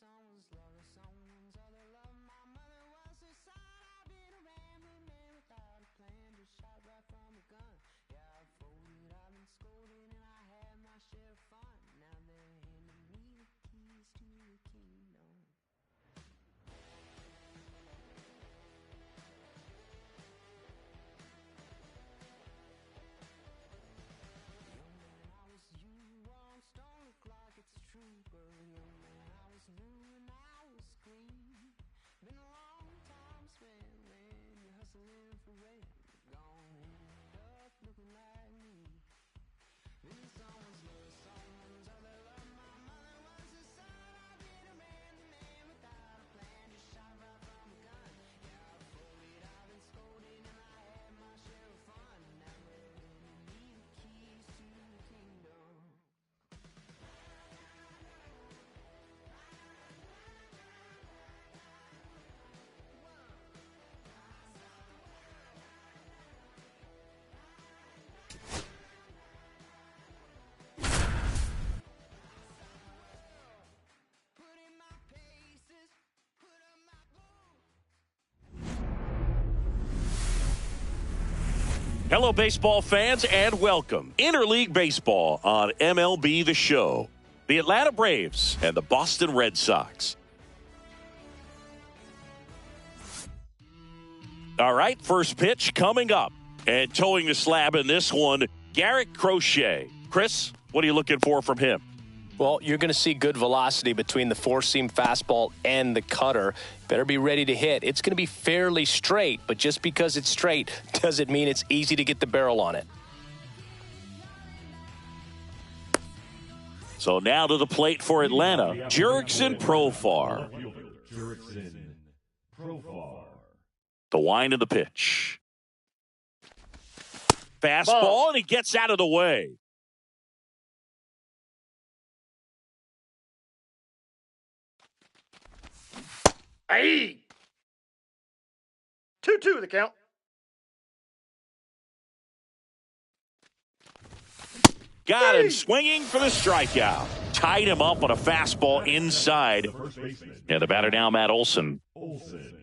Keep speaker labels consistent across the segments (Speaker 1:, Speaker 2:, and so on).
Speaker 1: son was love, the someone's other love. My mother was suicide. I've been a rambling man without a plan, just shot right from a gun. Yeah, I've folded, I've been scolded, and I had my share of fun. Now they're handing me the keys to the kingdom. Young man, I was you, once don't look like it's true, but young man, I was new and I was green. Been a long time spent when you're hustling for rent, gone end up looking like me. Been someone's love, someone's other love. My mother was a son. I've been a man without a plan, just shot right from a gun. Yeah, I've folded, I've been scolded, and I had my share of fun. Now they're handing me the keys to the kingdom. Put in my paces, put on my boots.
Speaker 2: Hello, baseball fans, and welcome. Interleague Baseball on MLB The Show. The Atlanta Braves and the Boston Red Sox. All right, first pitch coming up. And towing the slab in this one, Garrett Crochet. Chris, what are you looking for from him?
Speaker 3: Well, you're going to see good velocity between the four-seam fastball and the cutter. Better be ready to hit. It's going to be fairly straight, but just because it's straight doesn't mean it's easy to get the barrel on it.
Speaker 2: So now to the plate for Atlanta, Jurickson Profar.
Speaker 4: Jurickson Profar.
Speaker 2: The wind of the pitch. Fastball, and he gets out of the way.
Speaker 5: Hey! 2-2 the count.
Speaker 2: Got him swinging for the strikeout. Tied him up on a fastball inside.
Speaker 4: First baseman.
Speaker 2: And the batter now, Matt Olson.
Speaker 4: Olson.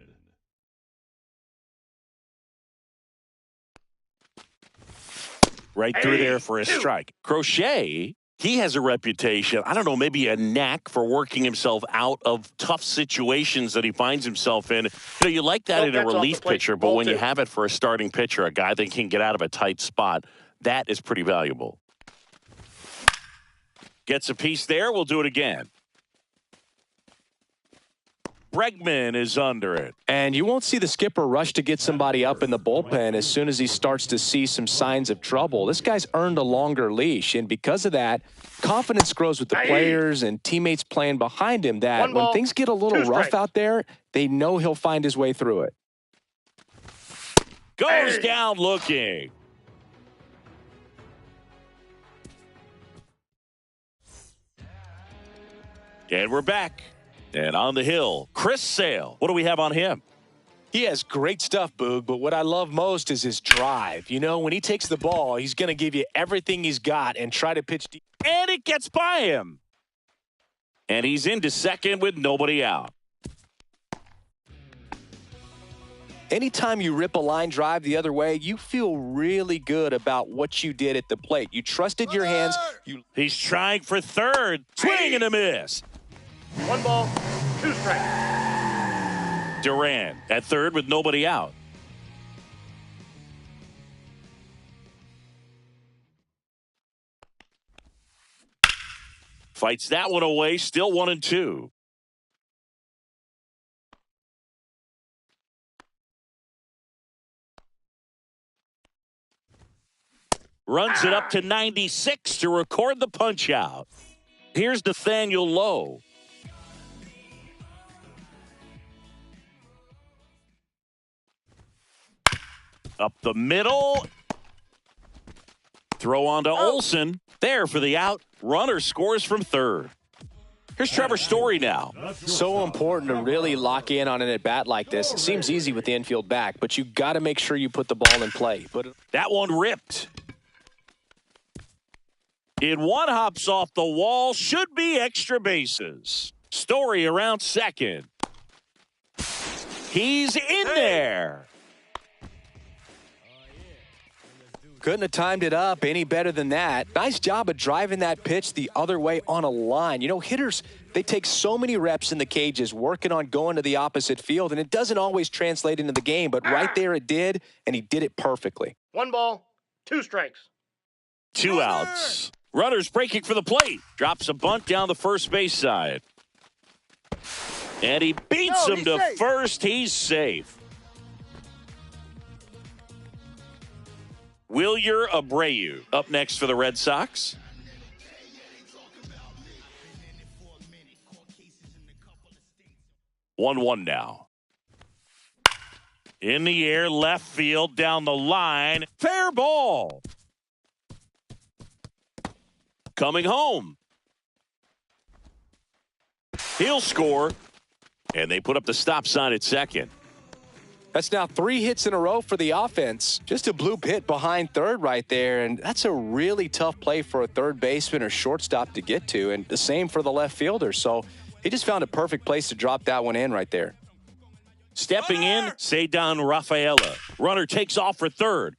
Speaker 2: Right through there for a strike. Crochet, he has a reputation, I don't know, maybe a knack for working himself out of tough situations that he finds himself in. You know, you like that in a relief pitcher, but when you have it for a starting pitcher, a guy that can get out of a tight spot, that is pretty valuable. Gets a piece there. We'll do it again. Bregman is under it.
Speaker 3: And you won't see the skipper rush to get somebody up in the bullpen as soon as he starts to see some signs of trouble. This guy's earned a longer leash, and because of that, confidence grows with the players and teammates playing behind him that when things get a little rough out there, they know he'll find his way through it.
Speaker 2: Goes down looking. And we're back. And on the hill, Chris Sale. What do we have on him?
Speaker 3: He has great stuff, Boog, but what I love most is his drive. You know, when he takes the ball, he's going to give you everything he's got and try to pitch deep.
Speaker 2: And it gets by him. And he's into second with nobody out.
Speaker 3: Anytime you rip a line drive the other way, you feel really good about what you did at the plate. You trusted your hands.
Speaker 2: He's trying for third. Swing and a miss.
Speaker 5: 1 ball, 2 strikes.
Speaker 2: Duran at third with nobody out. Fights that one away, still 1-2. Runs it up to 96 to record the punch out. Here's Nathaniel Lowe. Up the middle. Throw on to Olson. There for the out. Runner scores from third. Here's Trevor Story now.
Speaker 3: So important to really lock in on an at-bat like this. It seems easy with the infield back, but you got to make sure you put the ball in play.
Speaker 2: That one ripped. In one hops off the wall. Should be extra bases. Story around second. He's in there.
Speaker 3: Couldn't have timed it up any better than that. Nice job of driving that pitch the other way on a line. You know, hitters, they take so many reps in the cages working on going to the opposite field, and it doesn't always translate into the game, but right there it did, and he did it perfectly.
Speaker 5: 1 ball, 2 strikes.
Speaker 2: 2 outs. Runners breaking for the plate. Drops a bunt down the first base side. And he beats him to
Speaker 5: safe.
Speaker 2: first. He's safe. Wilyer Abreu up next for the Red Sox. One now. In the air, left field, down the line. Fair ball. Coming home. He'll score. And they put up the stop sign at second.
Speaker 3: That's now 3 hits in a row for the offense. Just a bloop hit behind third right there, and that's a really tough play for a third baseman or shortstop to get to, and the same for the left fielder. So he just found a perfect place to drop that one in right there.
Speaker 2: Stepping in, Ceddanne Rafaela. Runner takes off for third.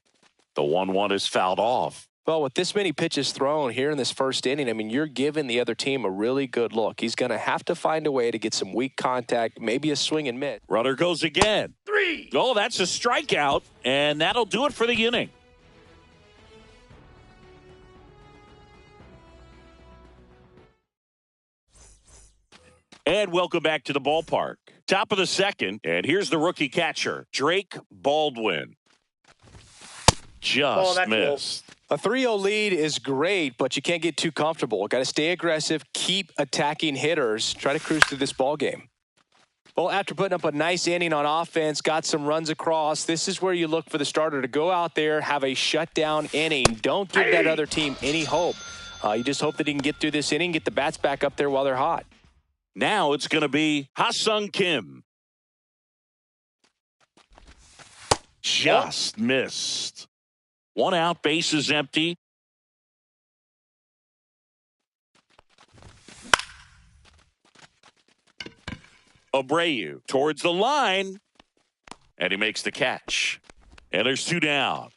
Speaker 2: The 1-1 is fouled off.
Speaker 3: Well, with this many pitches thrown here in this first inning, I mean, you're giving the other team a really good look. He's going to have to find a way to get some weak contact, maybe a swing and miss.
Speaker 2: Runner goes again.
Speaker 5: 3.
Speaker 2: Oh, that's a strikeout, and that'll do it for the inning. And welcome back to the ballpark. Top of the second, and here's the rookie catcher, Drake Baldwin. Just missed.
Speaker 3: A 3-0 lead is great, but you can't get too comfortable. Got to stay aggressive, keep attacking hitters, try to cruise through this ball game. Well, after putting up a nice inning on offense, got some runs across, this is where you look for the starter to go out there, have a shutdown inning. Don't give that other team any hope. You just hope that he can get through this inning, get the bats back up there while they're hot.
Speaker 2: Now it's going to be Ha-Sung Kim. Just missed. 1 out, base is empty. Abreu towards the line, and he makes the catch. And there's 2 down.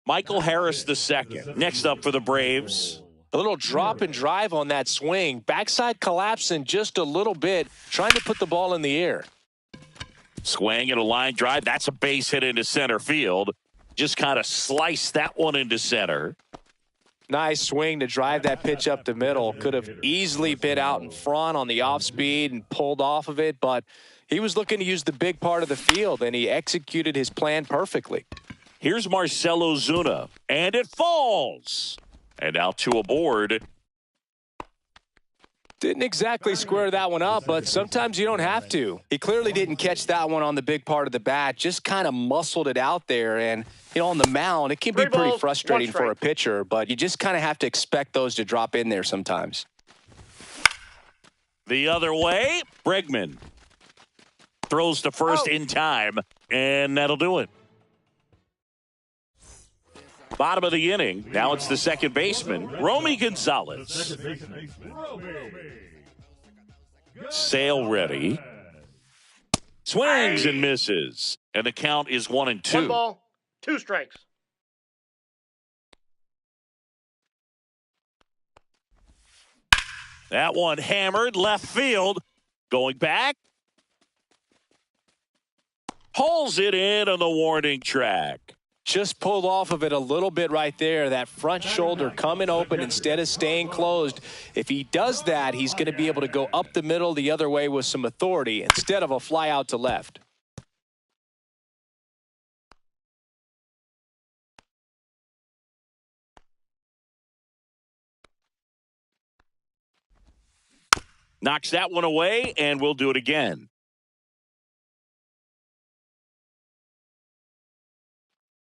Speaker 2: Michael Harris II. Next up for the Braves.
Speaker 3: A little drop and drive on that swing. Backside collapsing just a little bit, trying to put the ball in the air.
Speaker 2: Swing and a line drive. That's a base hit into center field. Just kind of sliced that one into center.
Speaker 3: Nice swing to drive that pitch up the middle. Could have easily been out in front on the off speed and pulled off of it, but he was looking to use the big part of the field, and he executed his plan perfectly.
Speaker 2: Here's Marcell Ozuna, and it falls. And out to aboard.
Speaker 3: Didn't exactly square that one up, but sometimes you don't have to. He clearly didn't catch that one on the big part of the bat, just kind of muscled it out there. And, you know, on the mound, it can be pretty frustrating for a pitcher, but you just kind of have to expect those to drop in there sometimes.
Speaker 2: The other way, Bregman throws to first in time, and that'll do it. Bottom of the inning. Now it's the second baseman, Romy Gonzalez. Sale ready. Swings and misses. And the count is 1-2.
Speaker 5: 1 ball, 2 strikes.
Speaker 2: That one hammered left field. Going back. Pulls it in on the warning track.
Speaker 3: Just pulled off of it a little bit right there. That front shoulder coming open instead of staying closed. If he does that, he's going to be able to go up the middle the other way with some authority instead of a fly out to left.
Speaker 2: Knocks that one away, and we'll do it again.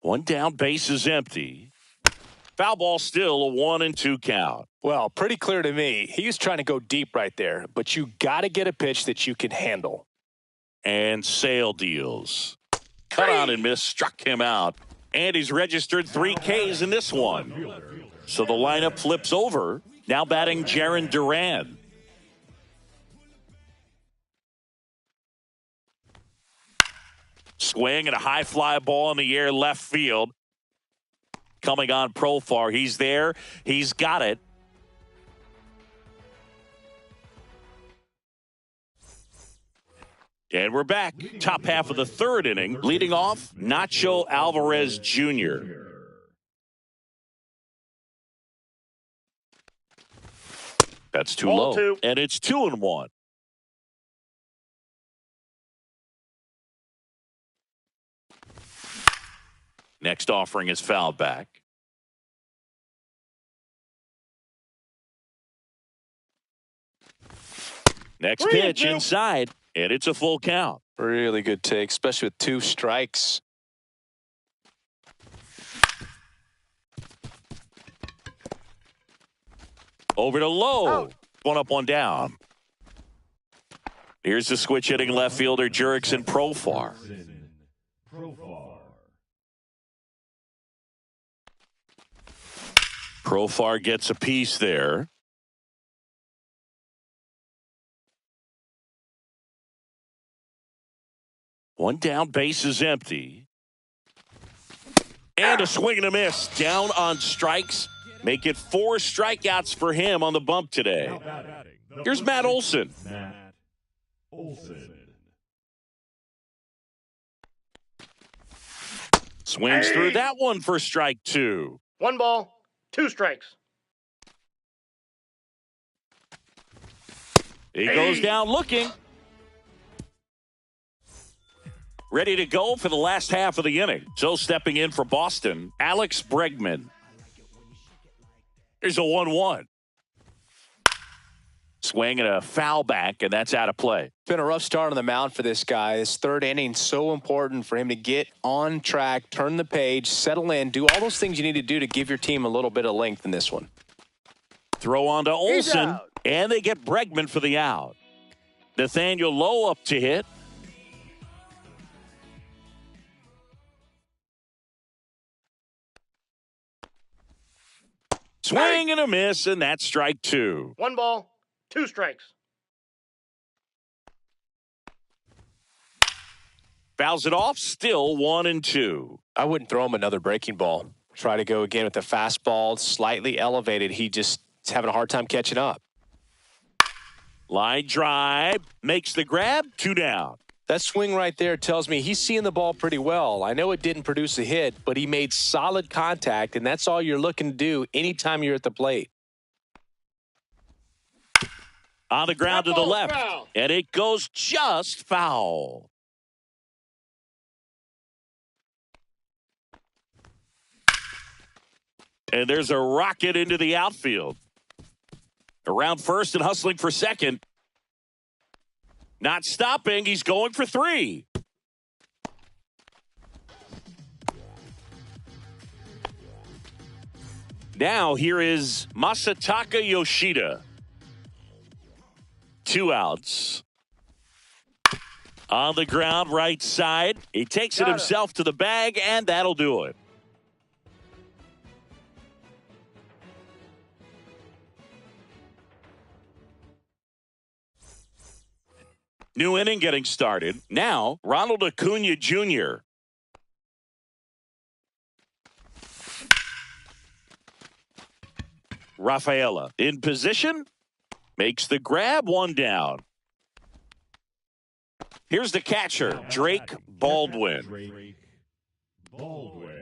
Speaker 2: One down, base is empty. Foul ball still, a 1-2 count.
Speaker 3: Well, pretty clear to me. He was trying to go deep right there, but you got to get a pitch that you can handle.
Speaker 2: And Sale deals. Cut on and miss, struck him out. And he's registered 3 Ks in this one. So the lineup flips over. Now batting Jarren Duran. Swing and a high fly ball in the air left field. Coming on Profar. He's there. He's got it. And we're back. Top half of the third inning. Leading off, Nacho Alvarez Jr. That's too
Speaker 5: Ball
Speaker 2: low.
Speaker 5: two.
Speaker 2: And it's 2-1. Next offering is fouled back. Next
Speaker 5: 3-2.
Speaker 2: pitch inside, and it's a full count.
Speaker 3: Really good take, especially with 2 strikes.
Speaker 2: Over to Lowe.
Speaker 5: Out.
Speaker 2: One up, one down. Here's the switch hitting left fielder Jurickson Profar.
Speaker 4: Profar.
Speaker 2: Profar gets a piece there. One down, base is empty. And a swing and a miss. Down on strikes. Make it 4 strikeouts for him on the bump today.
Speaker 4: Now batting, the
Speaker 2: Here's
Speaker 4: first
Speaker 2: Matt
Speaker 4: pitch,
Speaker 2: Olson.
Speaker 4: Matt Olson.
Speaker 2: Swings through that one for strike 2.
Speaker 5: 1 ball, 2 strikes.
Speaker 2: He goes down looking. Ready to go for the last half of the inning. So stepping in for Boston, Alex Bregman. Here's a 1-1. Swing and a foul back, and that's out of play.
Speaker 3: Been a rough start on the mound for this guy. This third inning, so important for him to get on track, turn the page, settle in, do all those things you need to do to give your team a little bit of length in this one.
Speaker 2: Throw on to Olson,
Speaker 5: out.
Speaker 2: and they get Bregman for the out. Nathaniel Lowe up to hit. Swing and a miss, and that's strike 2.
Speaker 5: 1 ball, 2 strikes.
Speaker 2: Fouls it off, still 1-2.
Speaker 3: I wouldn't throw him another breaking ball. Try to go again with the fastball, slightly elevated. He just is having a hard time catching up.
Speaker 2: Line drive, makes the grab, 2 down.
Speaker 3: That swing right there tells me he's seeing the ball pretty well. I know it didn't produce a hit, but he made solid contact, and that's all you're looking to do anytime you're at the plate.
Speaker 2: On the ground to the
Speaker 5: Foul.
Speaker 2: left, and it goes just foul. And there's a rocket into the outfield. Around first and hustling for second. Not stopping. He's going for 3. Now here is Masataka Yoshida. 2 outs. On the ground, right side. He takes it
Speaker 5: Got it.
Speaker 2: himself to the bag, and that'll do it. New inning getting started. Now, Ronald Acuna Jr. Rafaela in position. Makes the grab, 1 down. Here's the catcher, Drake Baldwin.
Speaker 4: Drake Baldwin.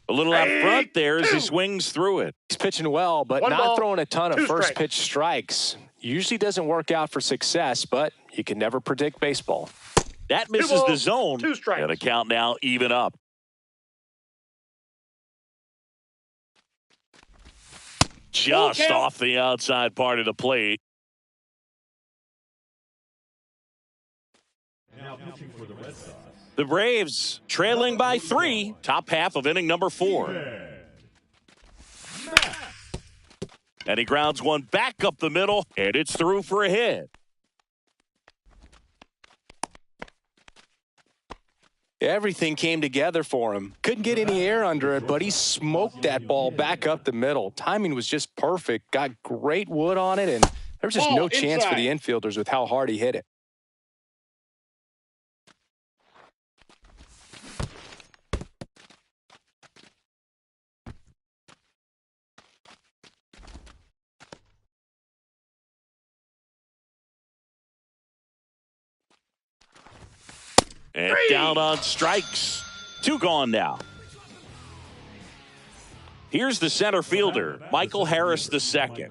Speaker 2: A little out front there as he swings through it.
Speaker 3: He's pitching well, but
Speaker 5: 1
Speaker 3: not
Speaker 5: ball,
Speaker 3: throwing a ton of
Speaker 5: 2
Speaker 3: first
Speaker 5: strikes.
Speaker 3: pitch strikes. Usually doesn't work out for success, but you can never predict baseball.
Speaker 2: That misses
Speaker 5: balls,
Speaker 2: the zone.
Speaker 5: 2 strikes.
Speaker 2: And a count now even up. Just
Speaker 5: count.
Speaker 2: off the outside part of the plate.
Speaker 4: Now pitching for the Red Sox.
Speaker 2: The Braves trailing by 3. Top half of inning number 4.
Speaker 4: Matt
Speaker 2: And he grounds one back up the middle, and it's through for a hit.
Speaker 3: Everything came together for him. Couldn't get any air under it, but he smoked that ball back up the middle. Timing was just perfect. Got great wood on it and There was just
Speaker 5: Ball
Speaker 3: no chance for
Speaker 5: inside.
Speaker 3: the infielders with how hard he hit it.
Speaker 2: And down on strikes. 2 gone now. Here's the center fielder, Michael Harris II.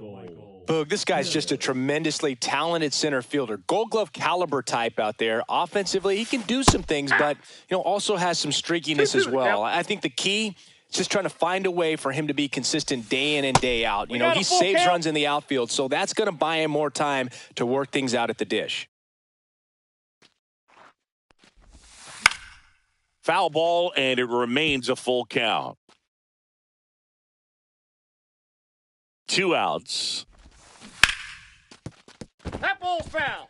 Speaker 3: Boog, this guy's just a tremendously talented center fielder. Gold Glove caliber type out there. Offensively, he can do some things, but also has some streakiness as well. I think the key is just trying to find a way for him to be consistent day in and day out. He saves runs in the outfield, so that's going to buy him more time to work things out at the dish.
Speaker 2: Foul ball, and it remains a full count. 2 outs.
Speaker 5: That ball's foul.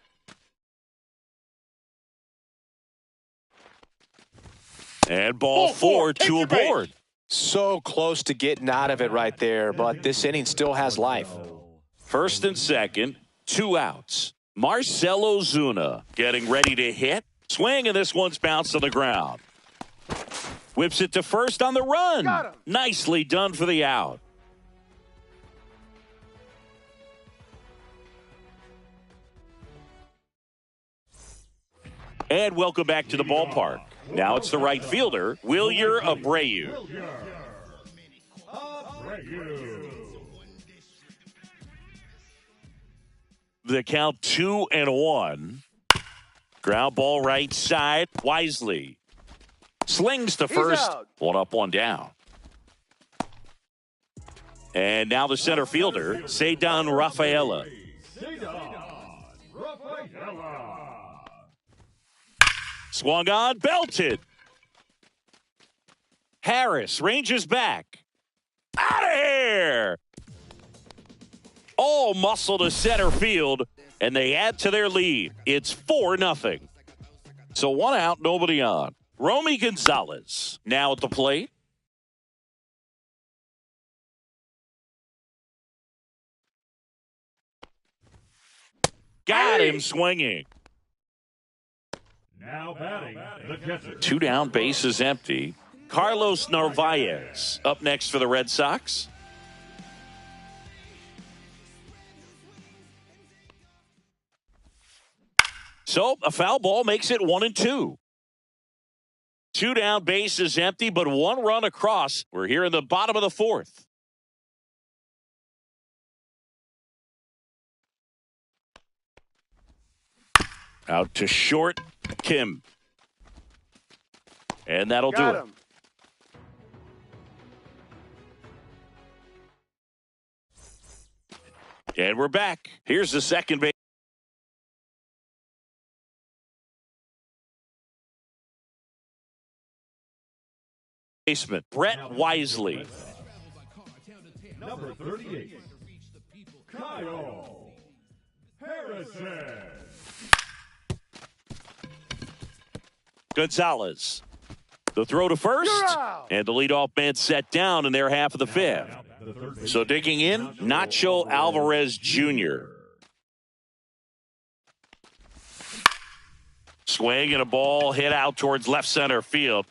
Speaker 2: And ball 4, 2 aboard.
Speaker 3: So close to getting out of it right there, but this inning still has life.
Speaker 2: First and second, 2 outs. Marcell Ozuna getting ready to hit. Swing, and this one's bounced on the ground. Whips it to first on the run.
Speaker 5: Got him.
Speaker 2: Nicely done for the out. And welcome back to the ballpark. Now it's the right fielder, Wilyer Abreu. The count 2-1. Ground ball right side. Wisely slings to first.
Speaker 5: out.
Speaker 2: 1 up, 1 down. And now the center fielder, Ceddanne Rafaela. Swung on, belted. Harris ranges back. Out of here! All muscle to center field, and they add to their lead. It's 4-0. So 1 out, nobody on. Romy Gonzalez now at the plate. Got him swinging.
Speaker 4: Now batting, the catcher.
Speaker 2: 2 down, bases empty. Carlos Narvaez up next for the Red Sox. So a foul ball makes it 1-2. 2 down, bases empty, but 1 run across. We're here in the bottom of the 4th. Out to short, Kim. And that'll do it. And we're back. Here's the second baseman, Brett Wisely.
Speaker 4: Number 38, Kyle Harrison.
Speaker 2: Gonzalez. The throw to first. And the leadoff man set down in their half of the 5th. So digging in, Nacho Alvarez Jr. Swing and a ball hit out towards left center field.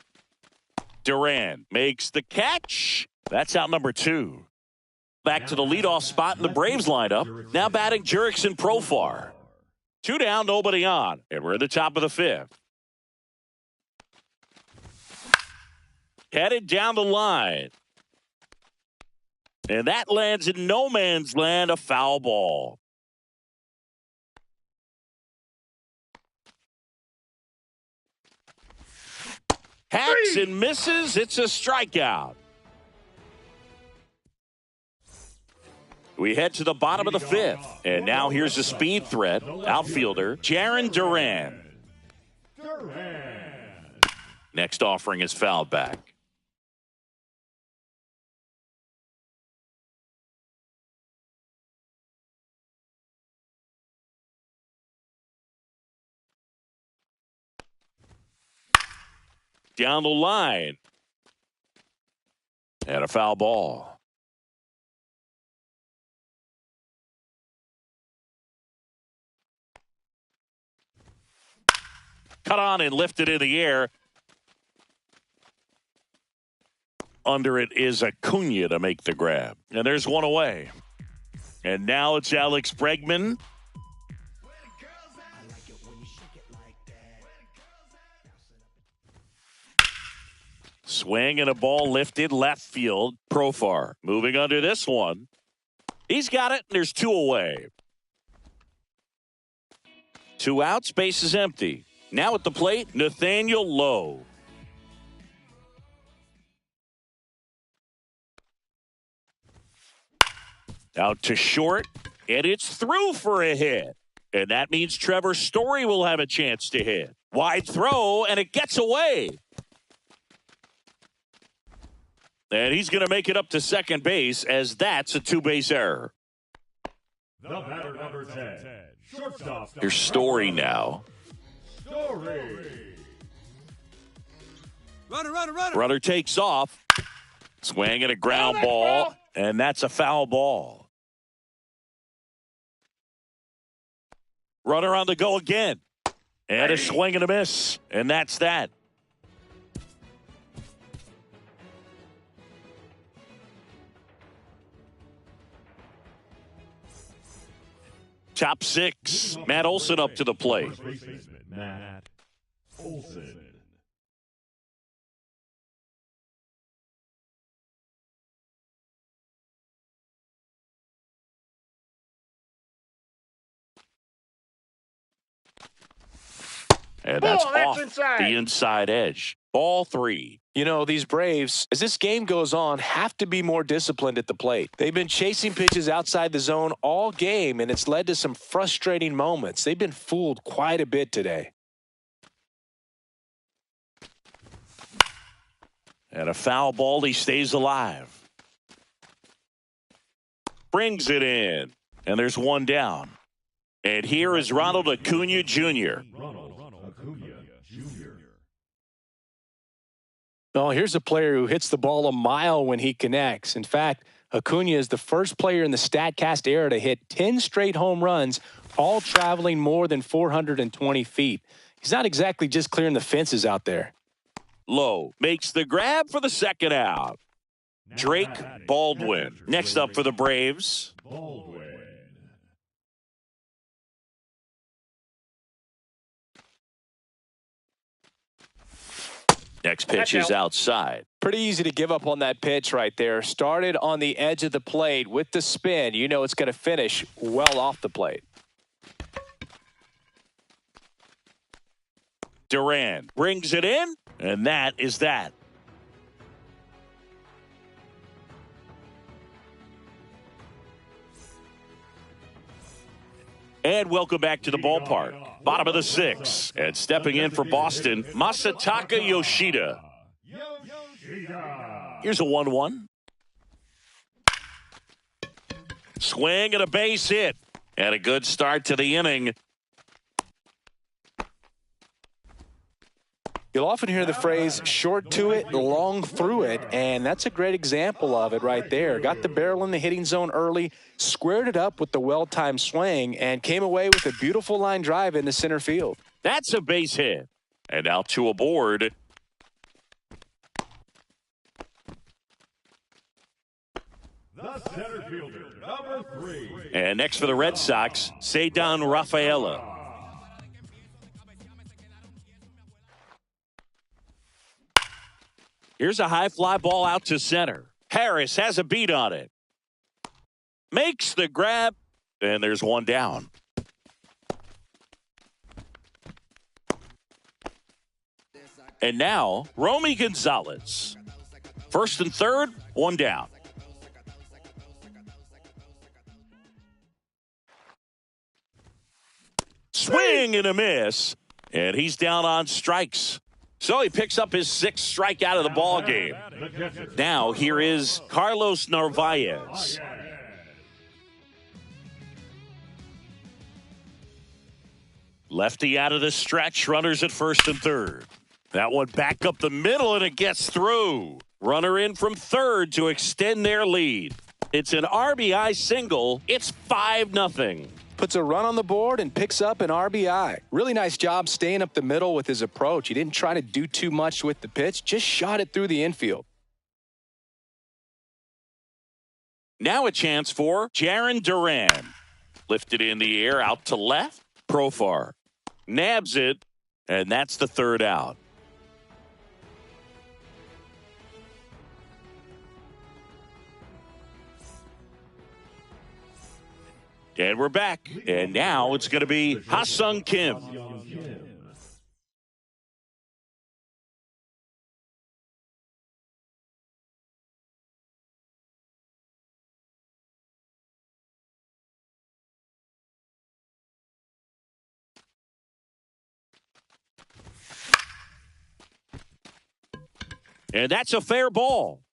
Speaker 2: Duran makes the catch. That's out number 2. Back to the leadoff spot in the Braves lineup. Now batting Jurickson Profar. 2 down, nobody on. And we're at the top of the 5th. Headed down the line. And that lands in no man's land, a foul ball. Hacks and misses. It's a strikeout. We head to the bottom of the 5th. And now here's a speed threat. Outfielder, Jarren Duran. Next offering is fouled back. Down the line. And a foul ball. Cut on and lifted in the air. Under it is Acuna to make the grab. And there's one away. And now it's Alex Bregman. Swing and a ball lifted left field. Profar moving under this one. He's got it. There's two away. Two outs. Base is empty. Now at the plate, Nathaniel Lowe. Out to short, and it's through for a hit. And that means Trevor Story will have a chance to hit. Wide throw, and it gets away. And he's going to make it up to second base, as that's a two-base error.
Speaker 4: The batter, number 10. Shortstop.
Speaker 2: Here's Story now.
Speaker 4: Story.
Speaker 2: Runner takes off. Swing and a ground ball, and that's a foul ball. Runner on the go again. And a swing and a miss. And that's that. Top six. Matt Olson up to the plate.
Speaker 4: Matt Olson.
Speaker 2: And that's
Speaker 5: That's
Speaker 2: off
Speaker 5: inside.
Speaker 2: the inside edge. Ball three.
Speaker 3: You know, these Braves, as this game goes on, have to be more disciplined at the plate. They've been chasing pitches outside the zone all game, and it's led to some frustrating moments. They've been fooled quite a bit today.
Speaker 2: And a foul ball, he stays alive. Brings it in. And there's one down. And here is Ronald Acuna Jr.
Speaker 4: Acuna Jr.
Speaker 3: Well, here's a player who hits the ball a mile when he connects. In fact, Acuna is the first player in the StatCast era to hit 10 straight home runs, all traveling more than 420 feet. He's not exactly just clearing the fences out there.
Speaker 2: Lowe makes the grab for the second out. Drake Baldwin next up for the Braves.
Speaker 4: Baldwin.
Speaker 2: Next pitch is outside.
Speaker 3: Pretty easy to give up on that pitch right there. Started on the edge of the plate with the spin. You know it's going to finish well off the plate.
Speaker 2: Duran brings it in, and that is that. And welcome back to the ballpark. Bottom of the sixth. And stepping in for Boston, Masataka Yoshida. Here's a 1-1. Swing and a base hit. And a good start to the inning.
Speaker 3: You'll often hear the phrase short to it, long through it, and that's a great example of it right there. Got the barrel in the hitting zone early, squared it up with the well-timed swing, and came away with a beautiful line drive into center field.
Speaker 2: That's a base hit. And out to a board.
Speaker 4: The center fielder, number 3.
Speaker 2: And next for the Red Sox, Ceddanne Rafaela. Here's a high fly ball out to center. Harris has a beat on it. Makes the grab. And there's one down. And now, Romy Gonzalez. First and third, one down. Swing and a miss. And he's down on strikes. So he picks up his 6th strikeout of the ball game. Now here is Carlos Narvaez. Lefty out of the stretch, runners at first and third. That one back up the middle, and it gets through. Runner in from third to extend their lead. It's an RBI single. It's 5-0.
Speaker 3: puts a run on the board and picks up an RBI. Really nice job staying up the middle with his approach. He didn't try to do too much with the pitch, just shot it through the infield.
Speaker 2: Now a chance for Jarren Duran. Lifted in the air out to left. Profar nabs it, and that's the third out. And we're back. And now it's going to be Ha-Sung Kim. And that's a fair ball.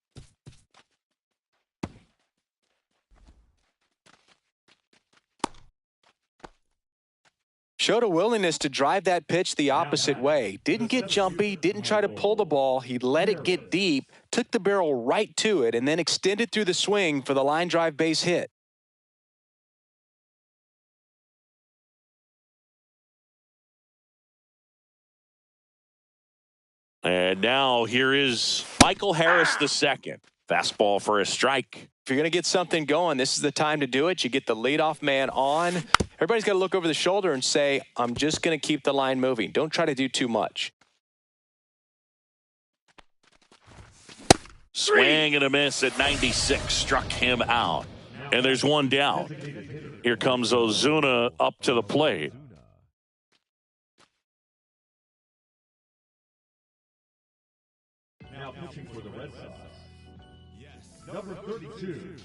Speaker 3: Showed a willingness to drive that pitch the opposite way. Didn't get jumpy, didn't try to pull the ball. He let it get deep, took the barrel right to it, and then extended through the swing for the line drive base hit.
Speaker 2: And now here is Michael Harris II. Fastball for a strike.
Speaker 3: If you're going to get something going, this is the time to do it. You get the leadoff man on. Everybody's got to look over the shoulder and say, I'm just going to keep the line moving. Don't try to do too much.
Speaker 2: Swing and a miss at 96. Struck him out. And there's one down. Here comes Ozuna up to the plate.
Speaker 4: Now pitching for the Red Sox, number 32,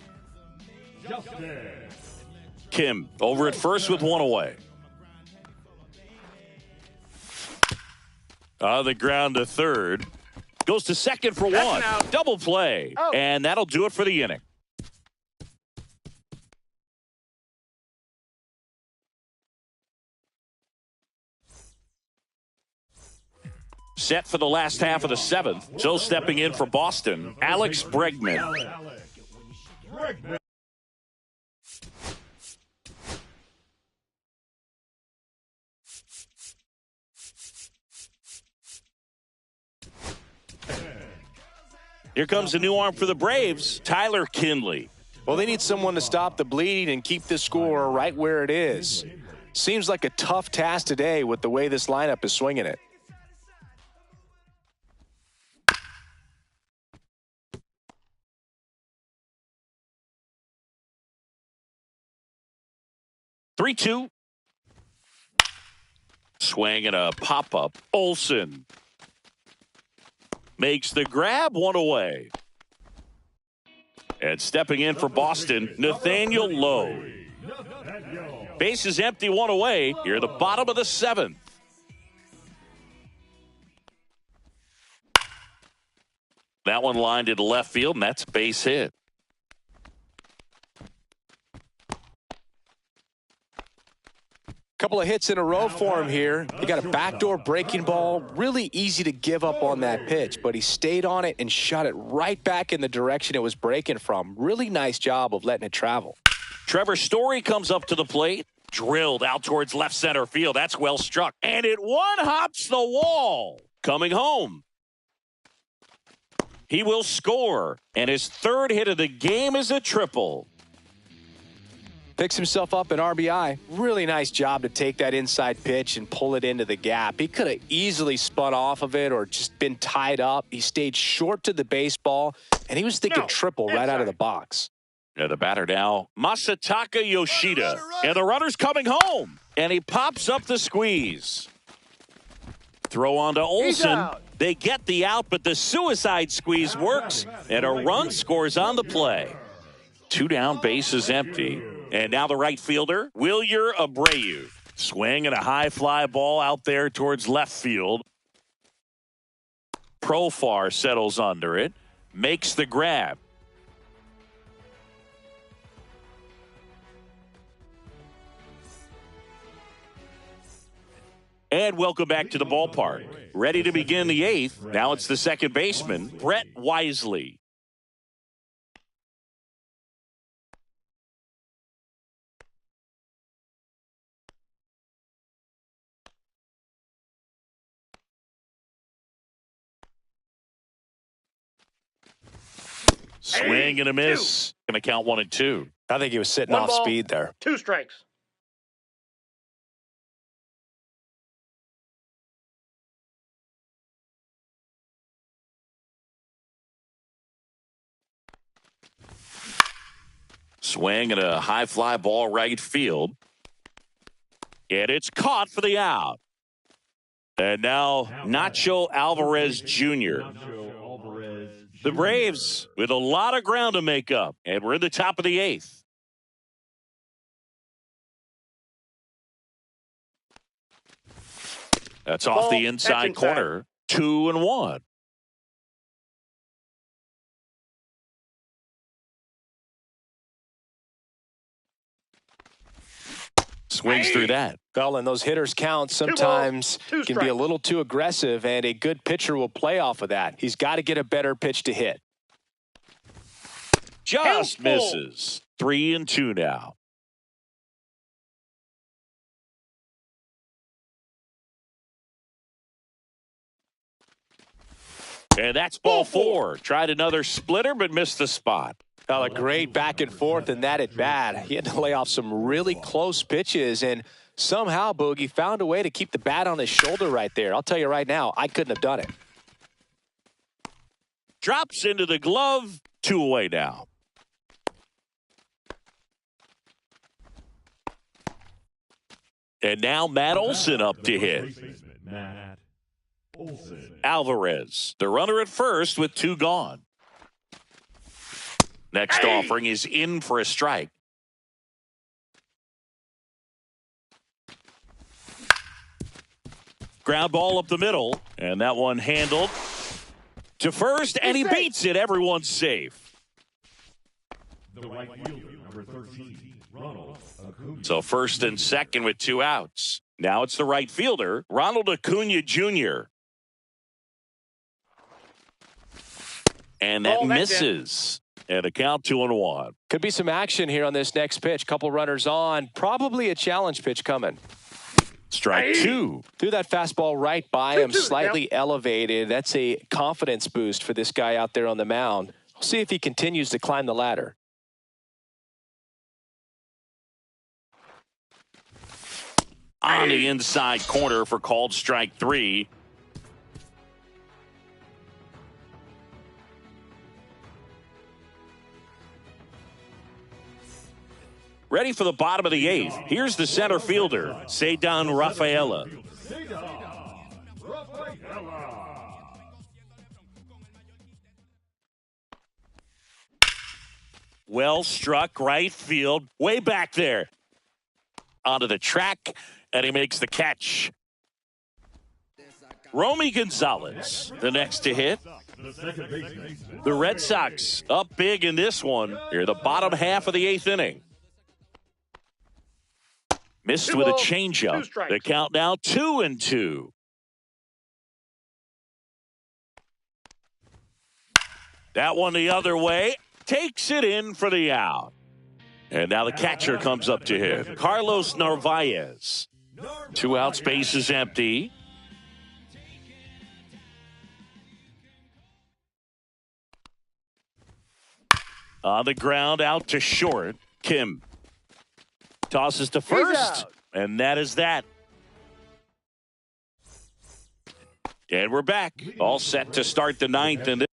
Speaker 4: Justin
Speaker 2: Kim over at first with one away. The ground to third. Goes to second for one. Double play.
Speaker 5: Out.
Speaker 2: And that'll do it for the inning. Set for the last half of the seventh. So stepping in for Boston, Alex Bregman. Here comes a new arm for the Braves, Tyler Kinley.
Speaker 3: Well, they need someone to stop the bleeding and keep the score right where it is. Seems like a tough task today with the way this lineup is swinging it.
Speaker 2: Three-two. Swing and a pop-up. Olsen makes the grab, one away. And stepping in for Boston, Nathaniel Lowe. Base is empty, one away. Here at the bottom of the seventh. That one lined into left field, and that's a base hit.
Speaker 3: Couple of hits in a row for him here. He got a backdoor breaking ball. Really easy to give up on that pitch, but he stayed on it and shot it right back in the direction it was breaking from. Really nice job of letting it travel.
Speaker 2: Trevor Story comes up to the plate. Drilled out towards left center field. That's well struck. And it one-hops the wall. Coming home. He will score. And his third hit of the game is a triple.
Speaker 3: Picks himself up an RBI. Really nice job to take that inside pitch and pull it into the gap. He could have easily spun off of it or just been tied up. He stayed short to the baseball, and he was thinking triple right out of the box.
Speaker 2: Yeah, the batter now, Masataka Yoshida. And the runner's coming home. And he pops up the squeeze. Throw on to Olsen. They get the out, but the suicide squeeze works, and a run scores on the play. Two down, base is empty. And now the right fielder, Wilyer Abreu. Swing and a high fly ball out there towards left field. Profar settles under it, makes the grab. And welcome back to the ballpark. Ready to begin the eighth. Now it's the second baseman, Brett Wisely. Swing and a miss. Going to count 1-2.
Speaker 3: I think he was sitting
Speaker 5: One
Speaker 3: off
Speaker 5: ball.
Speaker 3: speed there.
Speaker 5: 2 strikes.
Speaker 2: Swing and a high fly ball right field. And it's caught for the out. And now Nacho Alvarez Jr. The Braves with a lot of ground to make up. And we're in the top of the 8th. That's off
Speaker 5: Ball,
Speaker 2: the
Speaker 5: that's
Speaker 2: inside
Speaker 5: inside.
Speaker 2: corner. 2-1. Swings through that.
Speaker 3: Well, and those hitters count sometimes
Speaker 5: two
Speaker 3: can be a
Speaker 5: strikes.
Speaker 3: little too aggressive, and a good pitcher will play off of that. He's got to get a better pitch to hit.
Speaker 2: Just
Speaker 5: Handful.
Speaker 2: misses. 3-2 now. And that's ball 4. Tried another splitter, but missed the spot.
Speaker 3: Well, a great back and forth in that at bat. He had to lay off some really close pitches, and somehow Boogie found a way to keep the bat on his shoulder right there. I'll tell you right now, I couldn't have done it.
Speaker 2: Drops into the glove. 2 away now. And now Matt Olson up to hit.
Speaker 4: Matt Olson.
Speaker 2: Alvarez, the runner at first with 2 gone. Next offering is in for a strike. Ground ball up the middle, and that one handled to first, and he beats it. Everyone's safe.
Speaker 4: The right fielder, number 13, Ronald Acuna.
Speaker 2: So first and second with 2 outs. Now it's the right fielder, Ronald Acuna Jr. And that
Speaker 5: Oh, that's it.
Speaker 2: misses. And a count 2-1.
Speaker 3: Could be some action here on this next pitch. Couple runners on. Probably a challenge pitch coming.
Speaker 2: Strike 2.
Speaker 3: Threw that fastball right by him,
Speaker 5: 2-2,
Speaker 3: slightly elevated. That's a confidence boost for this guy out there on the mound. We'll see if he continues to climb the ladder.
Speaker 2: On the inside corner for called strike 3. Ready for the bottom of the 8th. Here's the center fielder, Cedar Rafaela. Well struck right field, way back there. Onto the track, and he makes the catch. Romy Gonzalez, the next to hit.
Speaker 4: The second baseman.
Speaker 2: The Red Sox up big in this one. Here, the bottom half of the 8th inning. Missed
Speaker 5: 2
Speaker 2: with a
Speaker 5: balls, 2
Speaker 2: changeup.
Speaker 5: strikes.
Speaker 2: The count now 2-2. That one the other way. Takes it in for the out. And now the catcher comes up to hit. Carlos Narvaez. 2 outs, base is empty. On the ground, out to short. Kim tosses to first,
Speaker 5: out.
Speaker 2: and that is that. And we're back, all set to start the 9th. And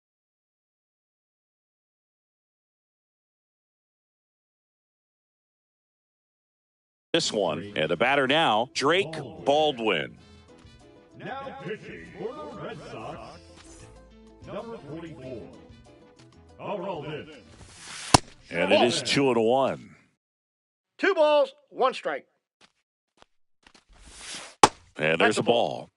Speaker 2: this one, and the batter now, Drake Baldwin.
Speaker 4: Now pitching for the Red Sox, number 44, Aroldis.
Speaker 2: And it is 2-1.
Speaker 5: 2 balls, 1 strike.
Speaker 2: And there's a ball.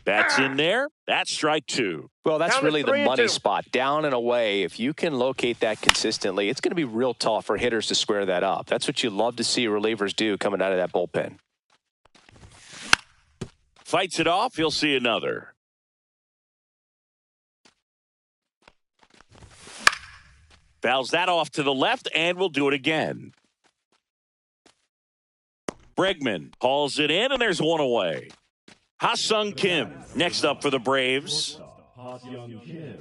Speaker 2: That's in there. That's strike 2.
Speaker 3: Well, that's
Speaker 5: Down to
Speaker 3: really the
Speaker 5: 3-2.
Speaker 3: money spot. Down and away. If you can locate that consistently, it's going to be real tough for hitters to square that up. That's what you love to see relievers do coming out of that bullpen.
Speaker 2: Fights it off. He'll see another. Fouls that off to the left, and we'll do it again. Bregman hauls it in, and there's one away. Ha-Sung Kim next up for the Braves.
Speaker 4: Ha-Sung Kim.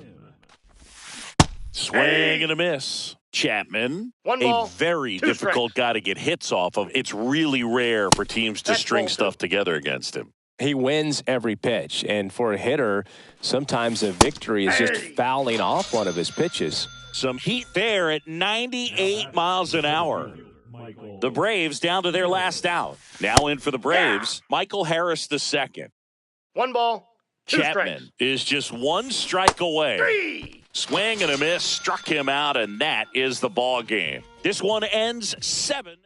Speaker 2: Swing and a miss. Chapman,
Speaker 5: One
Speaker 2: a
Speaker 5: ball,
Speaker 2: very
Speaker 5: two
Speaker 2: difficult guy to get hits off of. It's really rare for teams to
Speaker 5: That's
Speaker 2: string
Speaker 5: ball two.
Speaker 2: stuff together against him.
Speaker 3: He wins every pitch, and for a hitter, sometimes a victory is just fouling off one of his pitches.
Speaker 2: Some heat there at 98 miles an hour. The Braves down to their last out. Now in for the Braves, Michael Harris II.
Speaker 5: One ball, two
Speaker 2: Chapman
Speaker 5: strikes.
Speaker 2: is just one strike away.
Speaker 5: 3.
Speaker 2: Swing and a miss, struck him out, and that is the ball game. This one ends 7.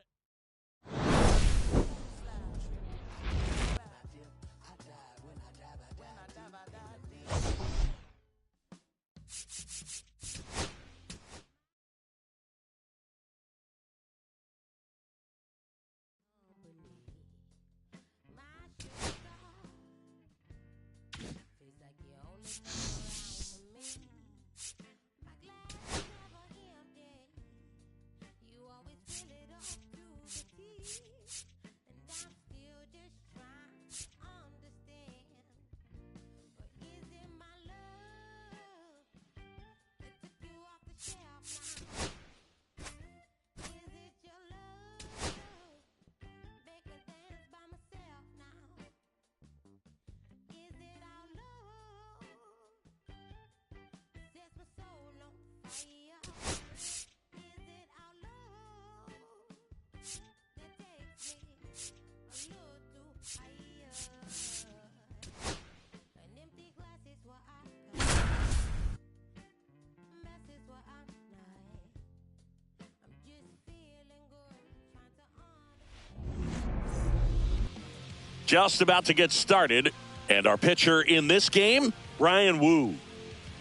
Speaker 2: Just about to get started. And our pitcher in this game, Ryan Wu.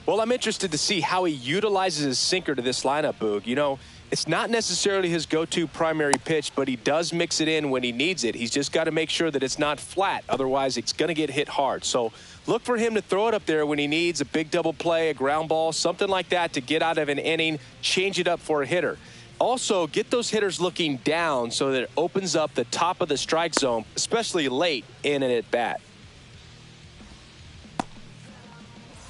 Speaker 3: Well, I'm interested to see how he utilizes his sinker to this lineup, Boog. You know, it's not necessarily his go-to primary pitch, but he does mix it in when he needs it. He's just got to make sure that it's not flat. Otherwise, it's going to get hit hard. So look for him to throw it up there when he needs a big double play, a ground ball, something like that to get out of an inning, change it up for a hitter. Also, get those hitters looking down so that it opens up the top of the strike zone, especially late in an at-bat.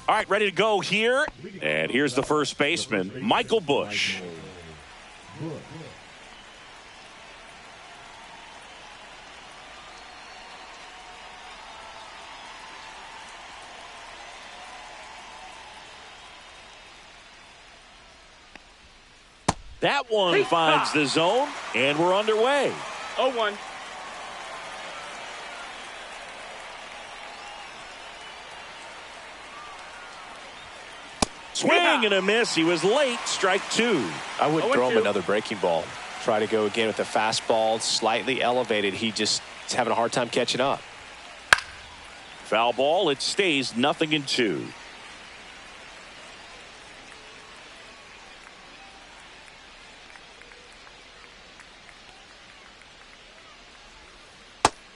Speaker 2: All right, ready to go here. And here's the first baseman, Michael Busch. That one finds the zone, and we're underway.
Speaker 5: 0-1.
Speaker 2: Swing and a miss. He was late. Strike 2.
Speaker 3: I would
Speaker 5: 0-2.
Speaker 3: throw him another breaking ball. Try to go again with the fastball, slightly elevated. He just is having a hard time catching up.
Speaker 2: Foul ball. It stays 0-2.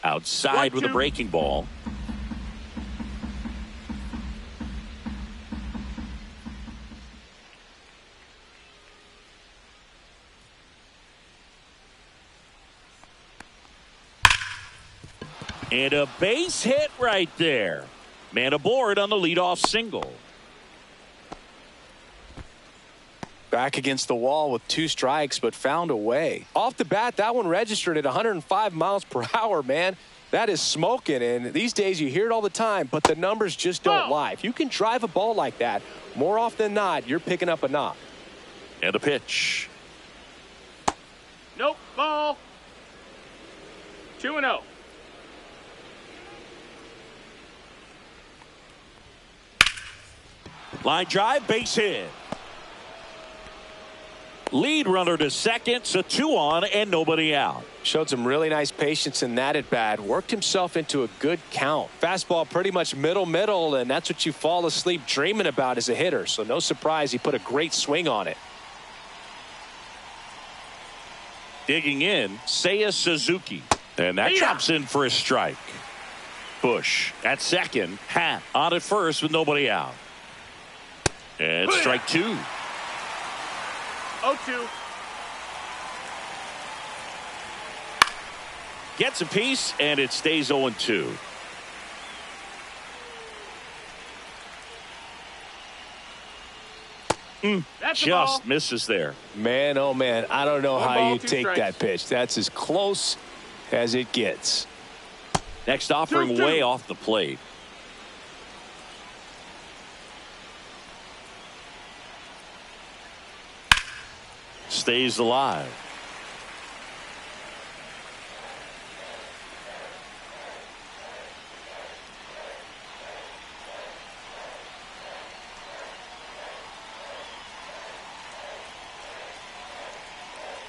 Speaker 2: Outside with a breaking ball. And a base hit right there. Man aboard on the leadoff single.
Speaker 3: Back against the wall with 2 strikes, but found a way. Off the bat, that one registered at 105 miles per hour, man. That is smoking, and these days you hear it all the time, but the numbers just don't lie. If you can drive a ball like that, more often than not, you're picking up a knock.
Speaker 2: And a pitch.
Speaker 5: Nope. Ball. 2-0.
Speaker 2: Line drive, base hit. Lead runner to second, so 2 on and nobody out.
Speaker 3: Showed some really nice patience in that at bat. Worked himself into a good count. Fastball pretty much middle, and that's what you fall asleep dreaming about as a hitter. So no surprise he put a great swing on it.
Speaker 2: Digging in, Seiya Suzuki. And that drops in for a strike. Busch at second. Hat on at first with nobody out. And strike 2.
Speaker 5: 0-2.
Speaker 2: Gets a piece, and it stays 0-2.
Speaker 5: That's the ball.
Speaker 2: Just misses there.
Speaker 3: Man, oh man, I don't know
Speaker 5: One
Speaker 3: how
Speaker 5: ball,
Speaker 3: you
Speaker 5: 2
Speaker 3: take
Speaker 5: strikes.
Speaker 3: that pitch. That's as close as it gets.
Speaker 2: Next offering
Speaker 5: 2-2.
Speaker 2: way off the plate. Stays alive.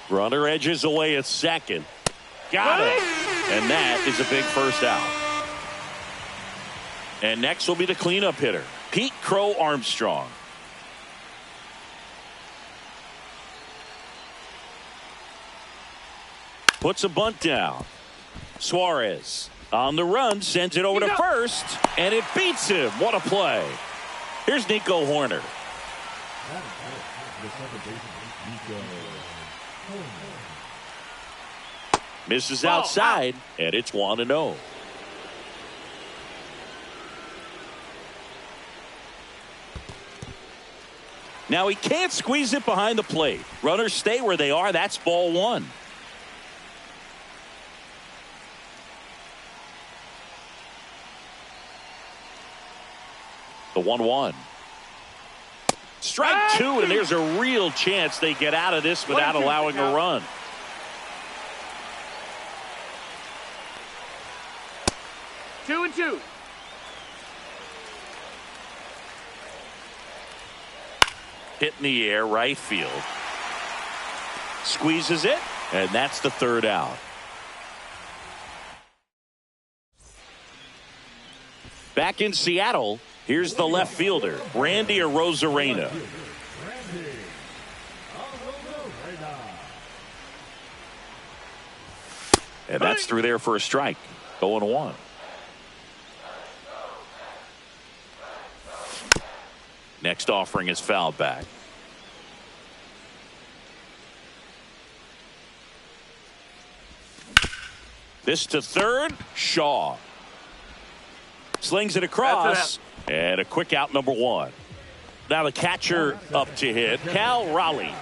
Speaker 2: Runner edges away at second. Got it. And that is a big first out. And next will be the cleanup hitter, Pete Crow Armstrong. Puts a bunt down. Suarez on the run, sends it over to first, and it beats him. What a play. Here's Nico Horner. Misses outside, and it's 1-0. Now he can't squeeze it behind the plate. Runners stay where they are. That's ball 1. The 1-1. Strike 2, and there's a real chance they get out of this without allowing a run.
Speaker 5: Two and two.
Speaker 2: Hit in the air, right field. Squeezes it, and that's the third out. Back in Seattle, here's the left fielder, Randy Arozarena. And that's through there for a strike. 0-1. Next offering is fouled back. This to third, Shaw. Slings it across, and a quick out, number 1. Now the catcher up to hit, Cal Raleigh.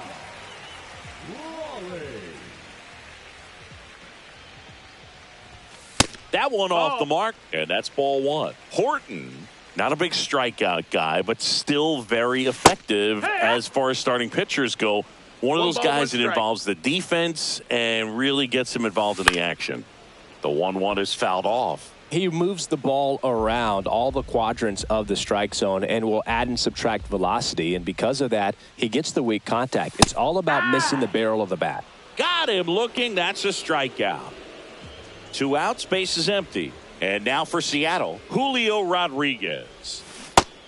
Speaker 2: That one off the mark, and that's ball 1. Horton, not a big strikeout guy, but still very effective as far as starting pitchers go. One of those guys that involves the defense and really gets him involved in the action. The 1-1 is fouled off.
Speaker 3: He moves the ball around all the quadrants of the strike zone and will add and subtract velocity. And because of that, he gets the weak contact. It's all about missing the barrel of the bat.
Speaker 2: Got him looking. That's a strikeout. 2 outs, base is empty. And now for Seattle, Julio Rodriguez.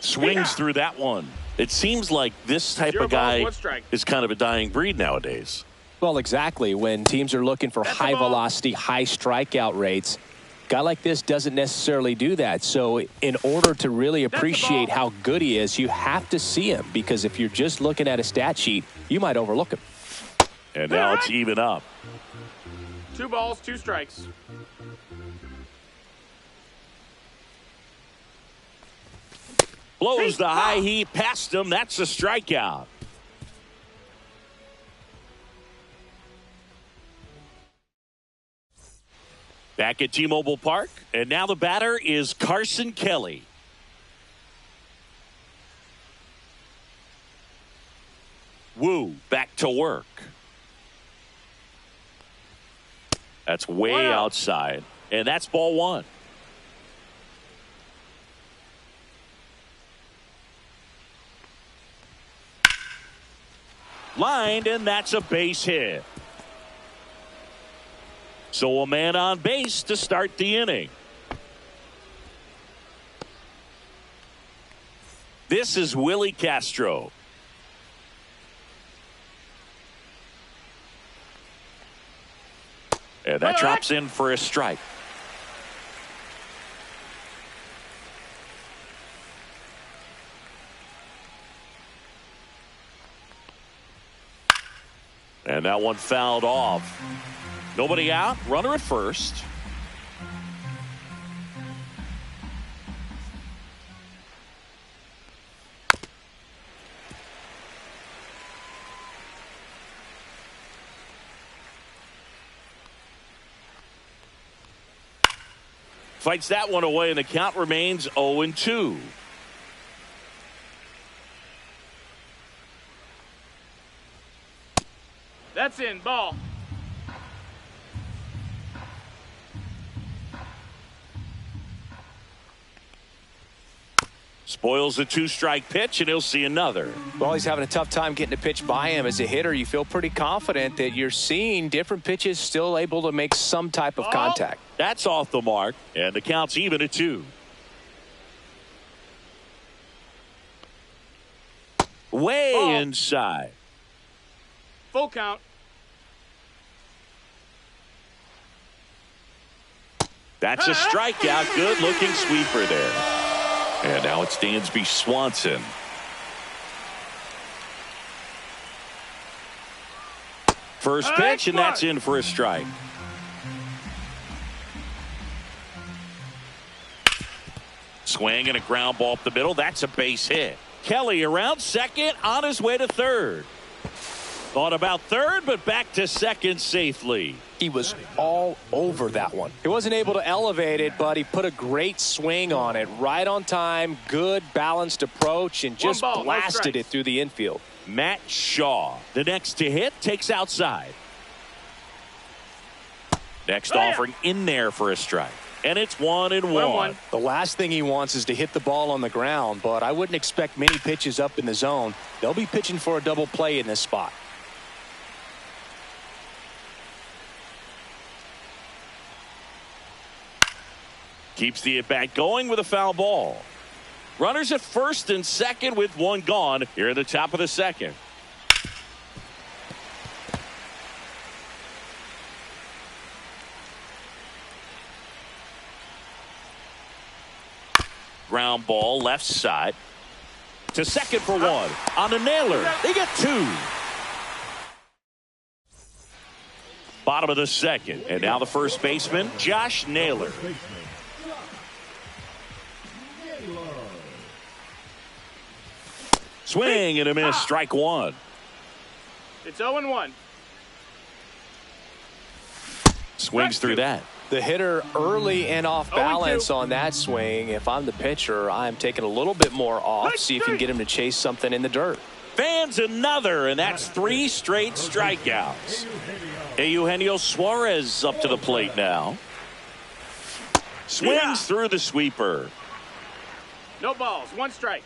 Speaker 2: Swings through that one. It seems like this type of guy is kind of a dying breed nowadays.
Speaker 3: Well, exactly. When teams are looking for high velocity, high strikeout rates, a guy like this doesn't necessarily do that. So in order to really appreciate how good he is, you have to see him, because if you're just looking at a stat sheet, you might overlook him.
Speaker 2: And now it's even up.
Speaker 5: 2 balls, 2 strikes.
Speaker 2: Blows the high heat past him. That's a strikeout. Back at T-Mobile Park, and now the batter is Carson Kelly. Woo, back to work. That's way outside, and that's ball 1. Lined, and that's a base hit. So a man on base to start the inning. This is Willie Castro. And that drops in for a strike. And that one fouled off. Nobody out. Runner at first. fights that one away, and the count remains 0-2.
Speaker 5: That's in. Ball.
Speaker 2: Spoils the 2-strike pitch, and he'll see another.
Speaker 3: Well, he's having a tough time getting a pitch by him. As a hitter, you feel pretty confident that you're seeing different pitches still able to make some type of contact.
Speaker 2: That's off the mark, and the count's even at 2. Way
Speaker 5: Ball.
Speaker 2: inside.
Speaker 5: Full count.
Speaker 2: That's a strikeout. Good looking sweeper there. And now it's Dansby Swanson. First pitch, and that's in for a strike. Swing and a ground ball up the middle. That's a base hit. Kelly around second, on his way to third. Thought about third, but back to second safely.
Speaker 3: He was all over that one. He wasn't able to elevate it, but he put a great swing on it. Right on time, good balanced approach, and just blasted it through the infield.
Speaker 2: Matt Shaw, the next to hit, takes outside. Next offering in there for a strike. And it's 1-1.
Speaker 3: The last thing he wants is to hit the ball on the ground, but I wouldn't expect many pitches up in the zone. They'll be pitching for a double play in this spot.
Speaker 2: Keeps the at-bat going with a foul ball. Runners at first and second with one gone here at the top of the second. Ground ball left side to second for one. On the nailer, they get 2. Bottom of the second, and now the first baseman, Josh Naylor. Swing and a miss, strike one.
Speaker 5: It's 0-1.
Speaker 2: Swings through that.
Speaker 3: The hitter early and off balance on that swing. If I'm the pitcher, I'm taking a little bit more off, see if you can get him to chase something in the dirt.
Speaker 2: Fans another, and that's 3 straight strikeouts. Eugenio Suarez up to the plate now. Swings through the sweeper.
Speaker 5: No balls. 1 strike.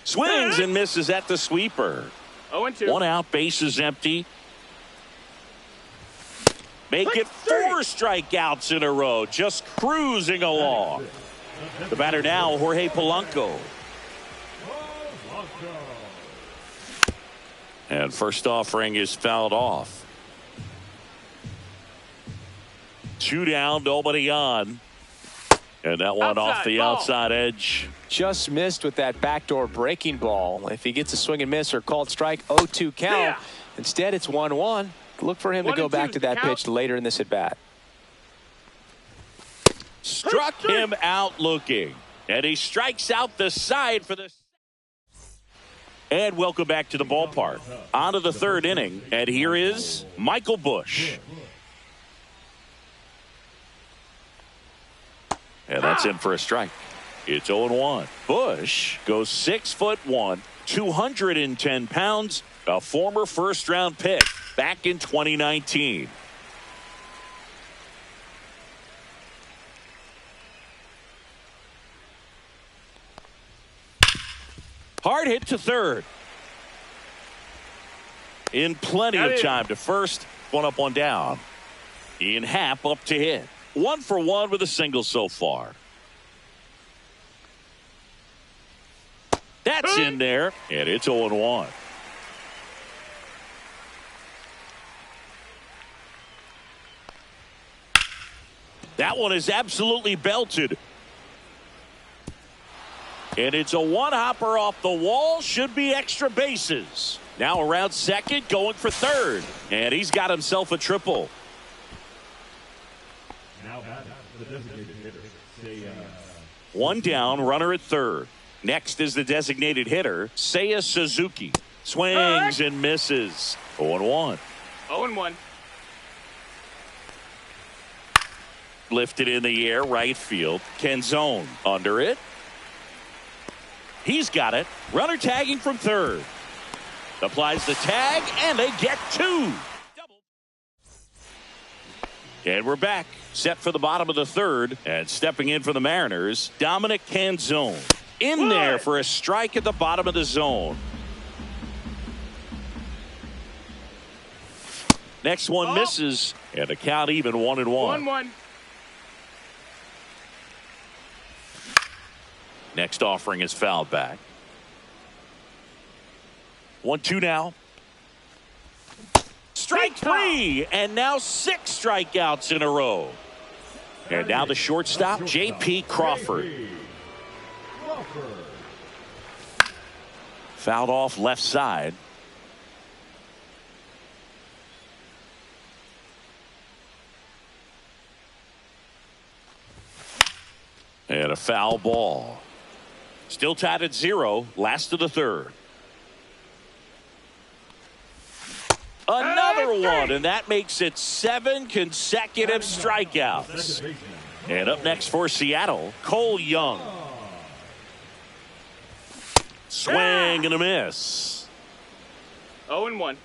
Speaker 2: Swings and misses at the sweeper.
Speaker 5: 0-2.
Speaker 2: 1 out, bases empty. Make it 4 strikeouts in a row, just cruising along. The batter now, Jorge Polanco. And first offering is fouled off. 2 down, nobody on. And that one off the outside edge.
Speaker 3: Just missed with that backdoor breaking ball. If he gets a swing and miss or called strike, 0-2 count. Instead, it's 1-1. Look for him to go back to that pitch later in this at bat.
Speaker 2: Struck him out looking. And he strikes out the side for the. And welcome back to the ballpark. On to the third inning. And here is Michael Busch. And that's in for a strike. It's 0-1. Busch goes 6'1", 210 pounds, a former first-round pick back in 2019. Hard hit to third. In plenty of time to first. 1 up, 1 down. Ian Happ up to hit. 1 for 1 with a single so far. That's in there, and it's 0-1. That one is absolutely belted. And it's a one-hopper off the wall. Should be extra bases. Now around second, going for third. And he's got himself a triple.
Speaker 4: Now the designated hitter.
Speaker 2: 1 down, runner at third. Next is the designated hitter, Seiya Suzuki. Swings and misses. 0-1.
Speaker 5: 0-1.
Speaker 2: lifted in the air, right field. Canzone under it. He's got it. Runner tagging from third. Applies the tag, and they get two. And we're back. Set for the bottom of the third. And stepping in for the Mariners, Dominic Canzone. In there for a strike at the bottom of the zone. Next one misses. And the count even 1-1.
Speaker 5: 1-1.
Speaker 2: Next offering is fouled back. 1-2 now. Strike three, and now 6 strikeouts in a row. And now the shortstop, J.P. Crawford. Fouled off left side. And a foul ball. Still tied at 0, last of the third. Another one, and that makes it 7 consecutive strikeouts. And up next for Seattle, Cole Young. Swing and a miss.
Speaker 5: 0-1.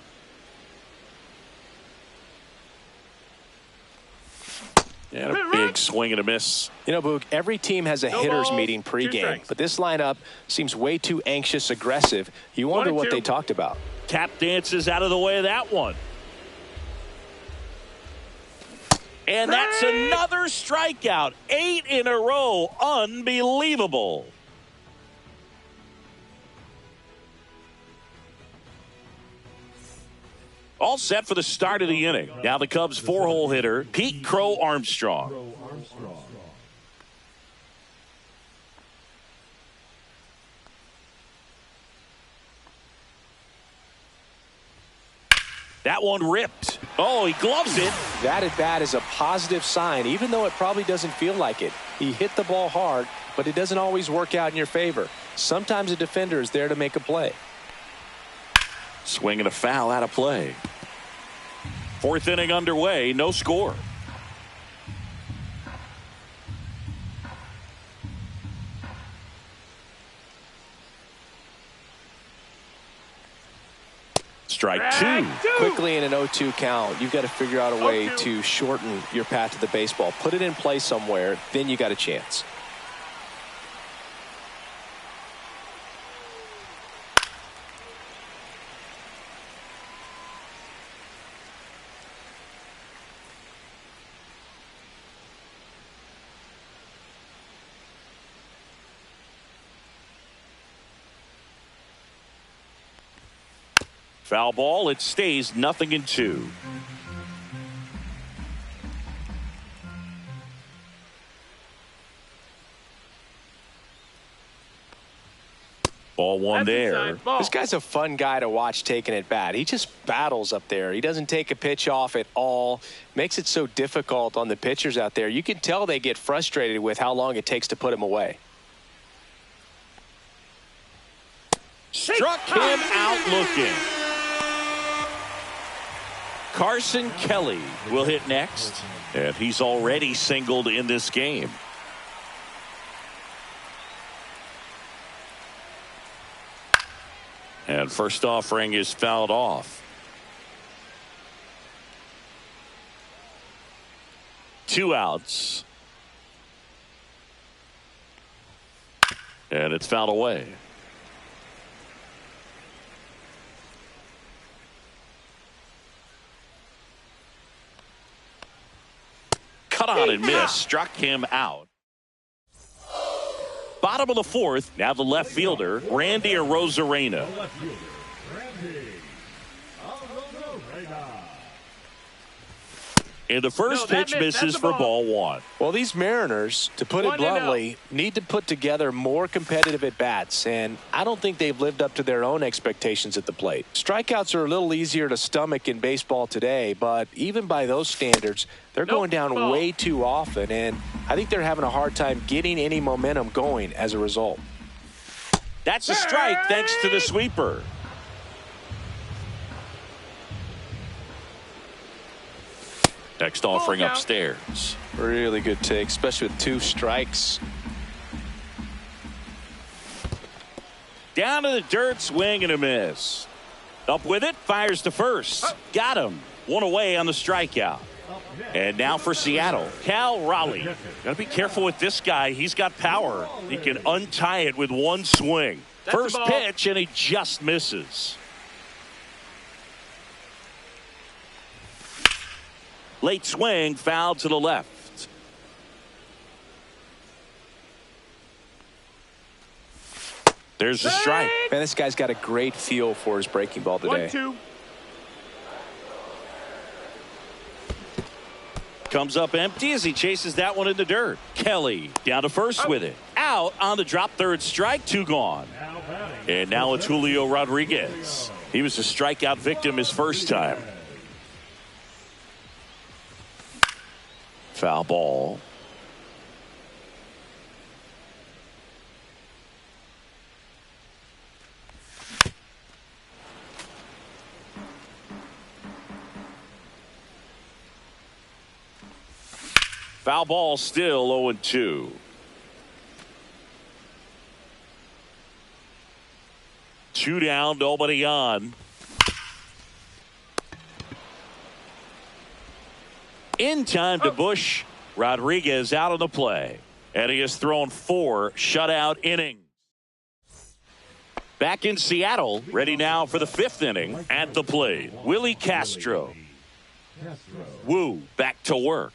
Speaker 2: And a big swing and a miss.
Speaker 3: You know, Boog, every team has a
Speaker 5: No
Speaker 3: hitters
Speaker 5: balls,
Speaker 3: meeting
Speaker 5: 2
Speaker 3: pregame,
Speaker 5: strikes.
Speaker 3: but this lineup seems way too anxious, aggressive. You wonder
Speaker 5: 1-2.
Speaker 3: what they talked about.
Speaker 2: Tap dances out of the way of that one. And that's another strikeout. 8 in a row. Unbelievable. All set for the start of the inning. Now the Cubs' 4-hole hitter, Pete Crow Armstrong. That one ripped. Oh, he gloves it.
Speaker 3: That at bat is a positive sign, even though it probably doesn't feel like it. He hit the ball hard, but it doesn't always work out in your favor. Sometimes a defender is there to make a play.
Speaker 2: Swing and a foul out of play. 4th inning underway, no score. Strike 2.
Speaker 3: Quickly in an 0-2 count, you've got to figure out a way to shorten your path to the baseball. Put it in play somewhere, then you got a chance.
Speaker 2: Foul ball. It stays 0-2. Ball one there.
Speaker 3: This guy's a fun guy to watch taking at bat. He just battles up there. He doesn't take a pitch off at all. Makes it so difficult on the pitchers out there. You can tell they get frustrated with how long it takes to put him away.
Speaker 2: Struck him out looking. Carson Kelly will hit next, and he's already singled in this game. And first offering is fouled off. 2 outs. And it's fouled away. Cut on and miss. Struck him out. Bottom of the 4th. Now the left fielder, Randy Arozarena. And the first pitch misses for ball 1.
Speaker 3: Well, these Mariners, to put it bluntly, need to put together more competitive at-bats, and I don't think they've lived up to their own expectations at the plate. Strikeouts are a little easier to stomach in baseball today, but even by those standards, they're going down way too often, and I think they're having a hard time getting any momentum going as a result.
Speaker 2: That's a strike thanks to the sweeper. Next offering upstairs.
Speaker 3: Really good take, especially with 2 strikes.
Speaker 2: Down to the dirt, swing and a miss. Up with it, fires to first. Got him. 1 away on the strikeout. And now for Seattle, Cal Raleigh. Got to be careful with this guy. He's got power. He can untie it with 1 swing. First pitch, and he just misses. Late swing, foul to the left. There's the strike.
Speaker 3: Man, this guy's got a great feel for his breaking ball today.
Speaker 5: 1-2.
Speaker 2: Comes up empty as he chases that one in the dirt. Kelly down to first with it. Out on the drop, third strike, 2 gone. And now it's Julio Rodriguez. He was a strikeout victim his first time. Foul ball. Foul ball, still 0-2. Two down, nobody on. In time to Bush. Rodriguez out of the play. And he has thrown 4 shutout innings. Back in Seattle, ready now for the 5th inning at the plate. Willie Castro. Woo back to work.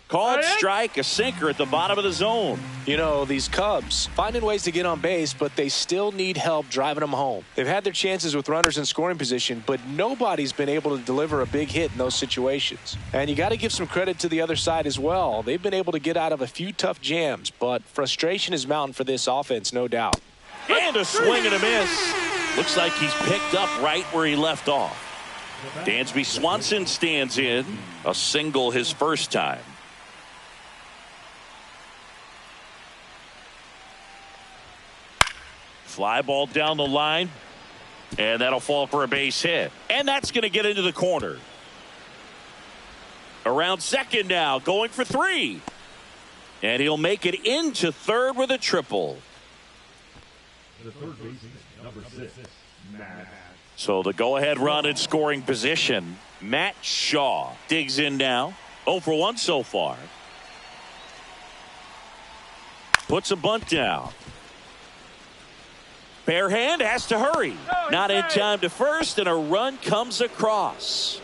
Speaker 2: Called strike, a sinker at the bottom of the zone.
Speaker 3: You know, these Cubs finding ways to get on base, but they still need help driving them home. They've had their chances with runners in scoring position, but nobody's been able to deliver a big hit in those situations. And you got to give some credit to the other side as well. They've been able to get out of a few tough jams, but frustration is mounting for this offense, no doubt.
Speaker 2: And a swing and a miss. Looks like he's picked up right where he left off. Dansby Swanson stands in. A single his first time. Fly ball down the line, and that'll fall for a base hit. And that's going to get into the corner. Around second now, going for 3. And he'll make it into third with a triple.
Speaker 4: The third baseman, number 6, Matt.
Speaker 2: So the go-ahead run in scoring position. Matt Shaw digs in now. 0 for 1 so far. Puts a bunt down. Bare hand has to hurry. Not in time to first, and a run comes across.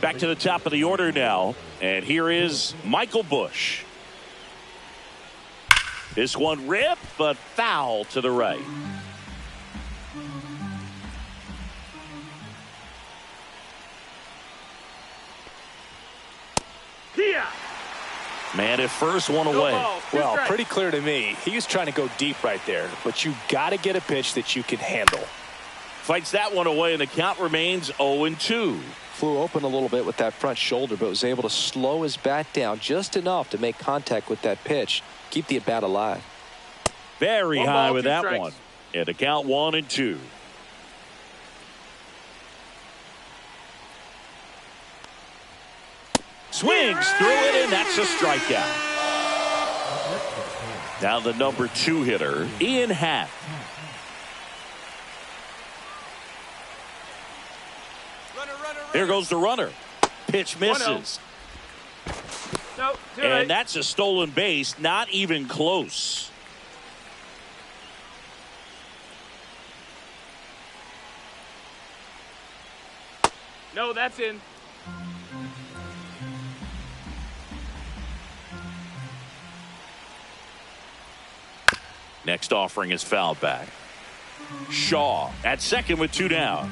Speaker 2: Back to the top of the order now, and here is Michael Bush. This one ripped, but foul to the right. Man at first, 1 away.
Speaker 3: Well, pretty clear to me. He was trying to go deep right there, but you got to get a pitch that you can handle.
Speaker 2: Fights that one away, and the count remains 0-2.
Speaker 3: Flew open a little bit with that front shoulder, but was able to slow his bat down just enough to make contact with that pitch. Keep the at-bat alive.
Speaker 2: Very high with that one. And the count 1-2. Swings through it, and that's a strikeout. Now the number 2 hitter, Ian Happ. There goes the runner. Pitch misses. And that's a stolen base, not even close.
Speaker 5: No, that's in.
Speaker 2: Next offering is fouled back. Shaw at second with 2 down.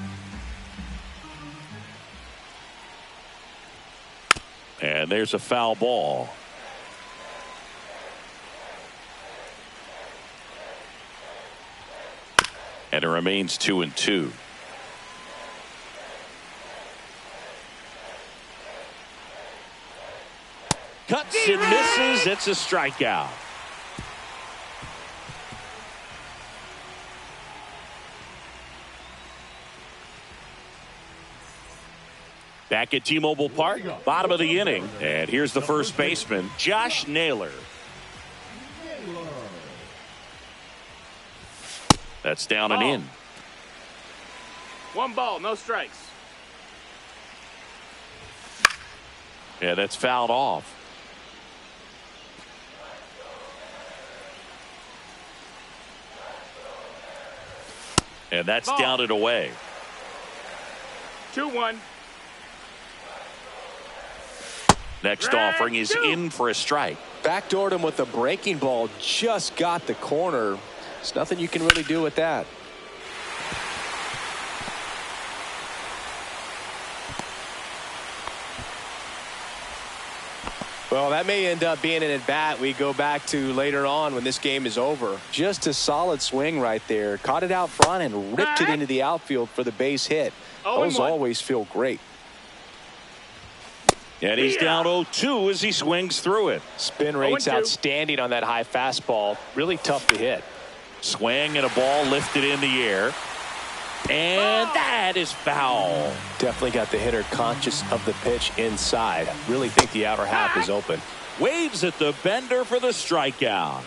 Speaker 2: And there's a foul ball. And it remains 2-2. Cuts and misses. It's a strikeout. Back at T-Mobile Park, bottom of the inning. And here's the first baseman, Josh Naylor. That's down and in.
Speaker 5: 1 ball, no strikes.
Speaker 2: Yeah, that's fouled off. And that's
Speaker 5: Ball.
Speaker 2: down and away.
Speaker 5: 2-1.
Speaker 2: Next
Speaker 5: Strike
Speaker 2: offering is
Speaker 5: 2.
Speaker 2: in for a strike.
Speaker 3: Backdoored him with a breaking ball. Just got the corner. There's nothing you can really do with that. Well, that may end up being an at-bat we go back to later on when this game is over. Just a solid swing right there. Caught it out front and ripped it into the outfield for the base hit. Those
Speaker 5: 0-1.
Speaker 3: always feel great.
Speaker 2: And he's down 0-2 as he swings through it.
Speaker 3: Spin rate's
Speaker 5: 0-2.
Speaker 3: outstanding on that high fastball. Really tough to hit.
Speaker 2: Swing and a ball lifted in the air. And that is foul.
Speaker 3: Definitely got the hitter conscious of the pitch inside. Really think the outer half is open.
Speaker 2: Waves at the bender for the strikeout.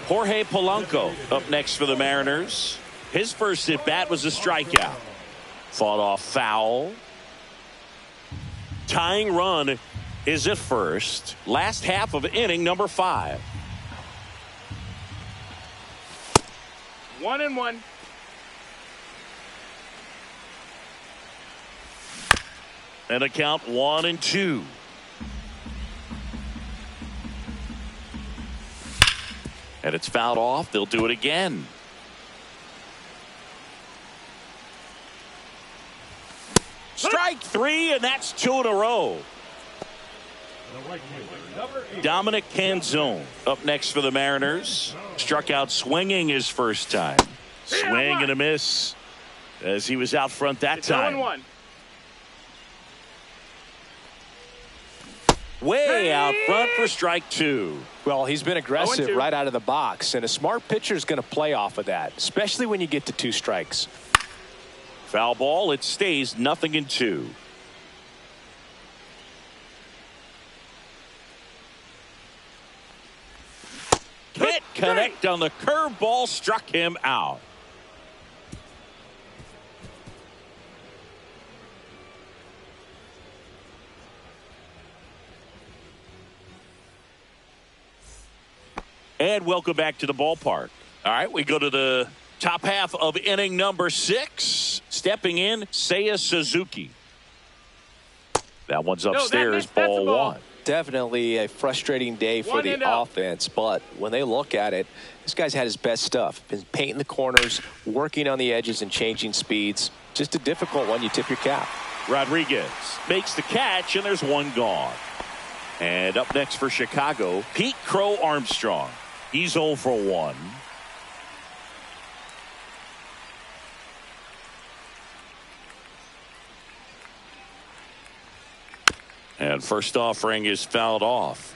Speaker 2: Jorge Polanco up next for the Mariners. His first at bat was a strikeout. Fought off foul. Tying run is at first. Last half of inning number 5.
Speaker 5: 1-1.
Speaker 2: And a count 1-2. And it's fouled off. They'll do it again. Strike 3, and that's 2 in a row. Dominic Canzone up next for the Mariners. Struck out swinging his first time. Swing and a miss as he was out front that time.
Speaker 5: 0-1.
Speaker 2: Way out front for strike 2.
Speaker 3: Well, he's been aggressive
Speaker 5: 0-2.
Speaker 3: right out of the box, and a smart pitcher is going to play off of that, especially when you get to 2 strikes.
Speaker 2: Foul ball. It stays 0-2. Can't connect on the curveball. Struck him out. And welcome back to the ballpark. All right, we go to the top half of inning number 6. Stepping in, Seiya Suzuki. That one's upstairs,
Speaker 5: that's a
Speaker 2: ball
Speaker 5: ball.
Speaker 2: 1.
Speaker 3: Definitely a frustrating day for
Speaker 5: One
Speaker 3: the
Speaker 5: and out.
Speaker 3: offense, but when they look at it, this guy's had his best stuff. Been painting the corners, working on the edges and changing speeds. Just a difficult one. You tip your cap.
Speaker 2: Rodriguez makes the catch, and there's one gone. And up next for Chicago, Pete Crow Armstrong. He's 0 for 1. And first offering is fouled off.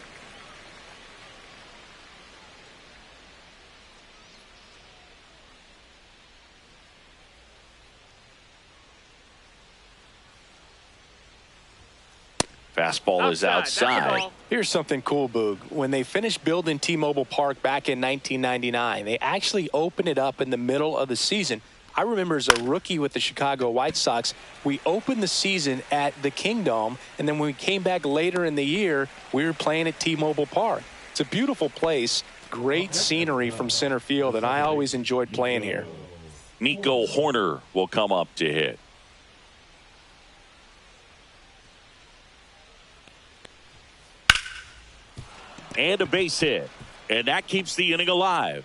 Speaker 2: Fastball is
Speaker 5: That's a
Speaker 2: outside.
Speaker 5: ball.
Speaker 3: Here's something cool, Boog. When they finished building T-Mobile Park back in 1999, they actually opened it up in the middle of the season. I remember as a rookie with the Chicago White Sox, we opened the season at the Kingdome, and then when we came back later in the year, we were playing at T-Mobile Park. It's a beautiful place, great scenery from center field, and I always enjoyed playing here.
Speaker 2: Nico Horner will come up to hit. And a base hit. And that keeps the inning alive.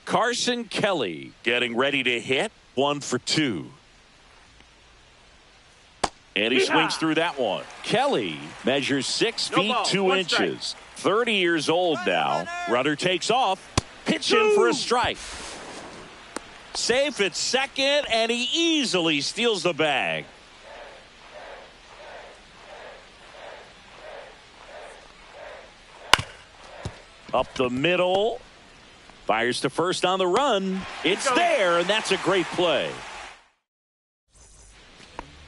Speaker 2: Carson Kelly getting ready to hit. 1 for 2. And he swings through that one. Kelly measures 6
Speaker 5: No
Speaker 2: feet
Speaker 5: ball,
Speaker 2: 2
Speaker 5: 1
Speaker 2: inches. 30 years old now. Runner takes off. Pitch in for a strike. Safe at second, and he easily steals the bag. Up the middle. Fires to first on the run. It's there, and that's a great play.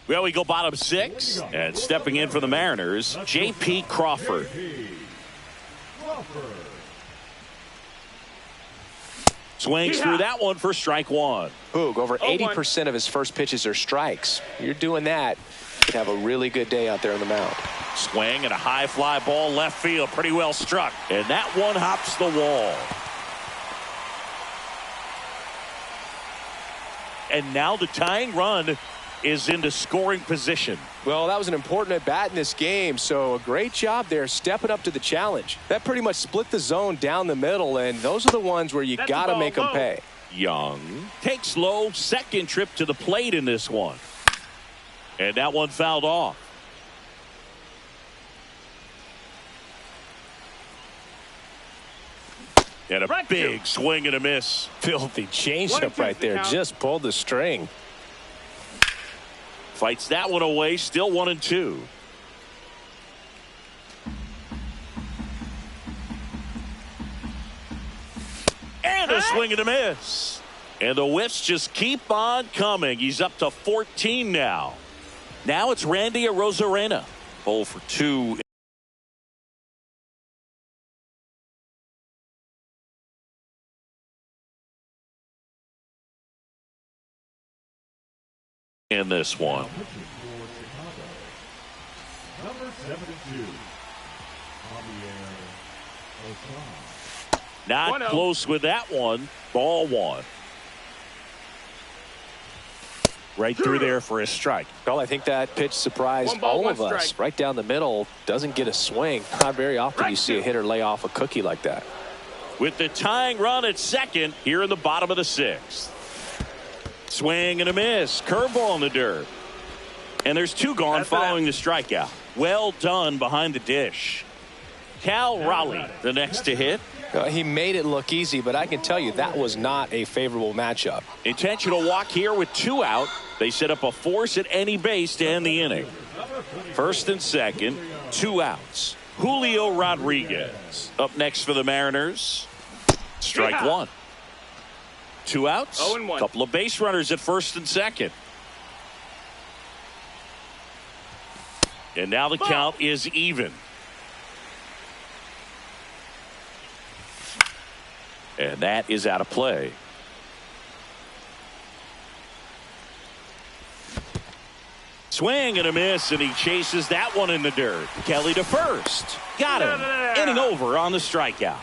Speaker 2: Well, we go bottom 6, and stepping in for the Mariners, J.P. Crawford. Swings through that one for strike 1.
Speaker 3: Hoog, over 80% of his first pitches are strikes. You're doing that, you can have a really good day out there on the mound.
Speaker 2: Swing and a high fly ball left field, pretty well struck, and that one hops the wall. And now the tying run is into scoring position.
Speaker 3: Well, that was an important at bat in this game, so a great job there stepping up to the challenge. That pretty much split the zone down the middle, and those are the ones where you got to make them pay.
Speaker 2: Young takes low, second trip to the plate in this one. And that one fouled off. And a big swing and a miss.
Speaker 3: Filthy changeup right there. Just pulled the string.
Speaker 2: Fights that one away. Still 1-2. And a swing and a miss. And the whiffs just keep on coming. He's up to 14 now. Now it's Randy Arozarena. 0 for 2. In this one.
Speaker 4: Number 72, Javier Ochoa.
Speaker 2: Not close with that one. Ball 1. Right through there for a strike.
Speaker 3: Well, I think that pitch surprised all of us. Right down the middle, doesn't get a swing. Not very often you see a hitter lay off a cookie like that.
Speaker 2: With the tying run at second here in the bottom of the 6th. Swing and a miss. Curveball in the dirt. And there's 2 gone following the strikeout. Well done behind the dish. Cal Raleigh, the next to hit.
Speaker 3: He made it look easy, but I can tell you that was not a favorable matchup.
Speaker 2: Intentional walk here with 2 out. They set up a force at any base to end the inning. First and second, 2 outs. Julio Rodriguez up next for the Mariners. Strike 1. 2 outs.
Speaker 5: 0-1.
Speaker 2: Couple of base runners at first and second. And now the count is even. And that is out of play. Swing and a miss, and he chases that one in the dirt. Kelly to first. Got him. Inning over on the strikeout.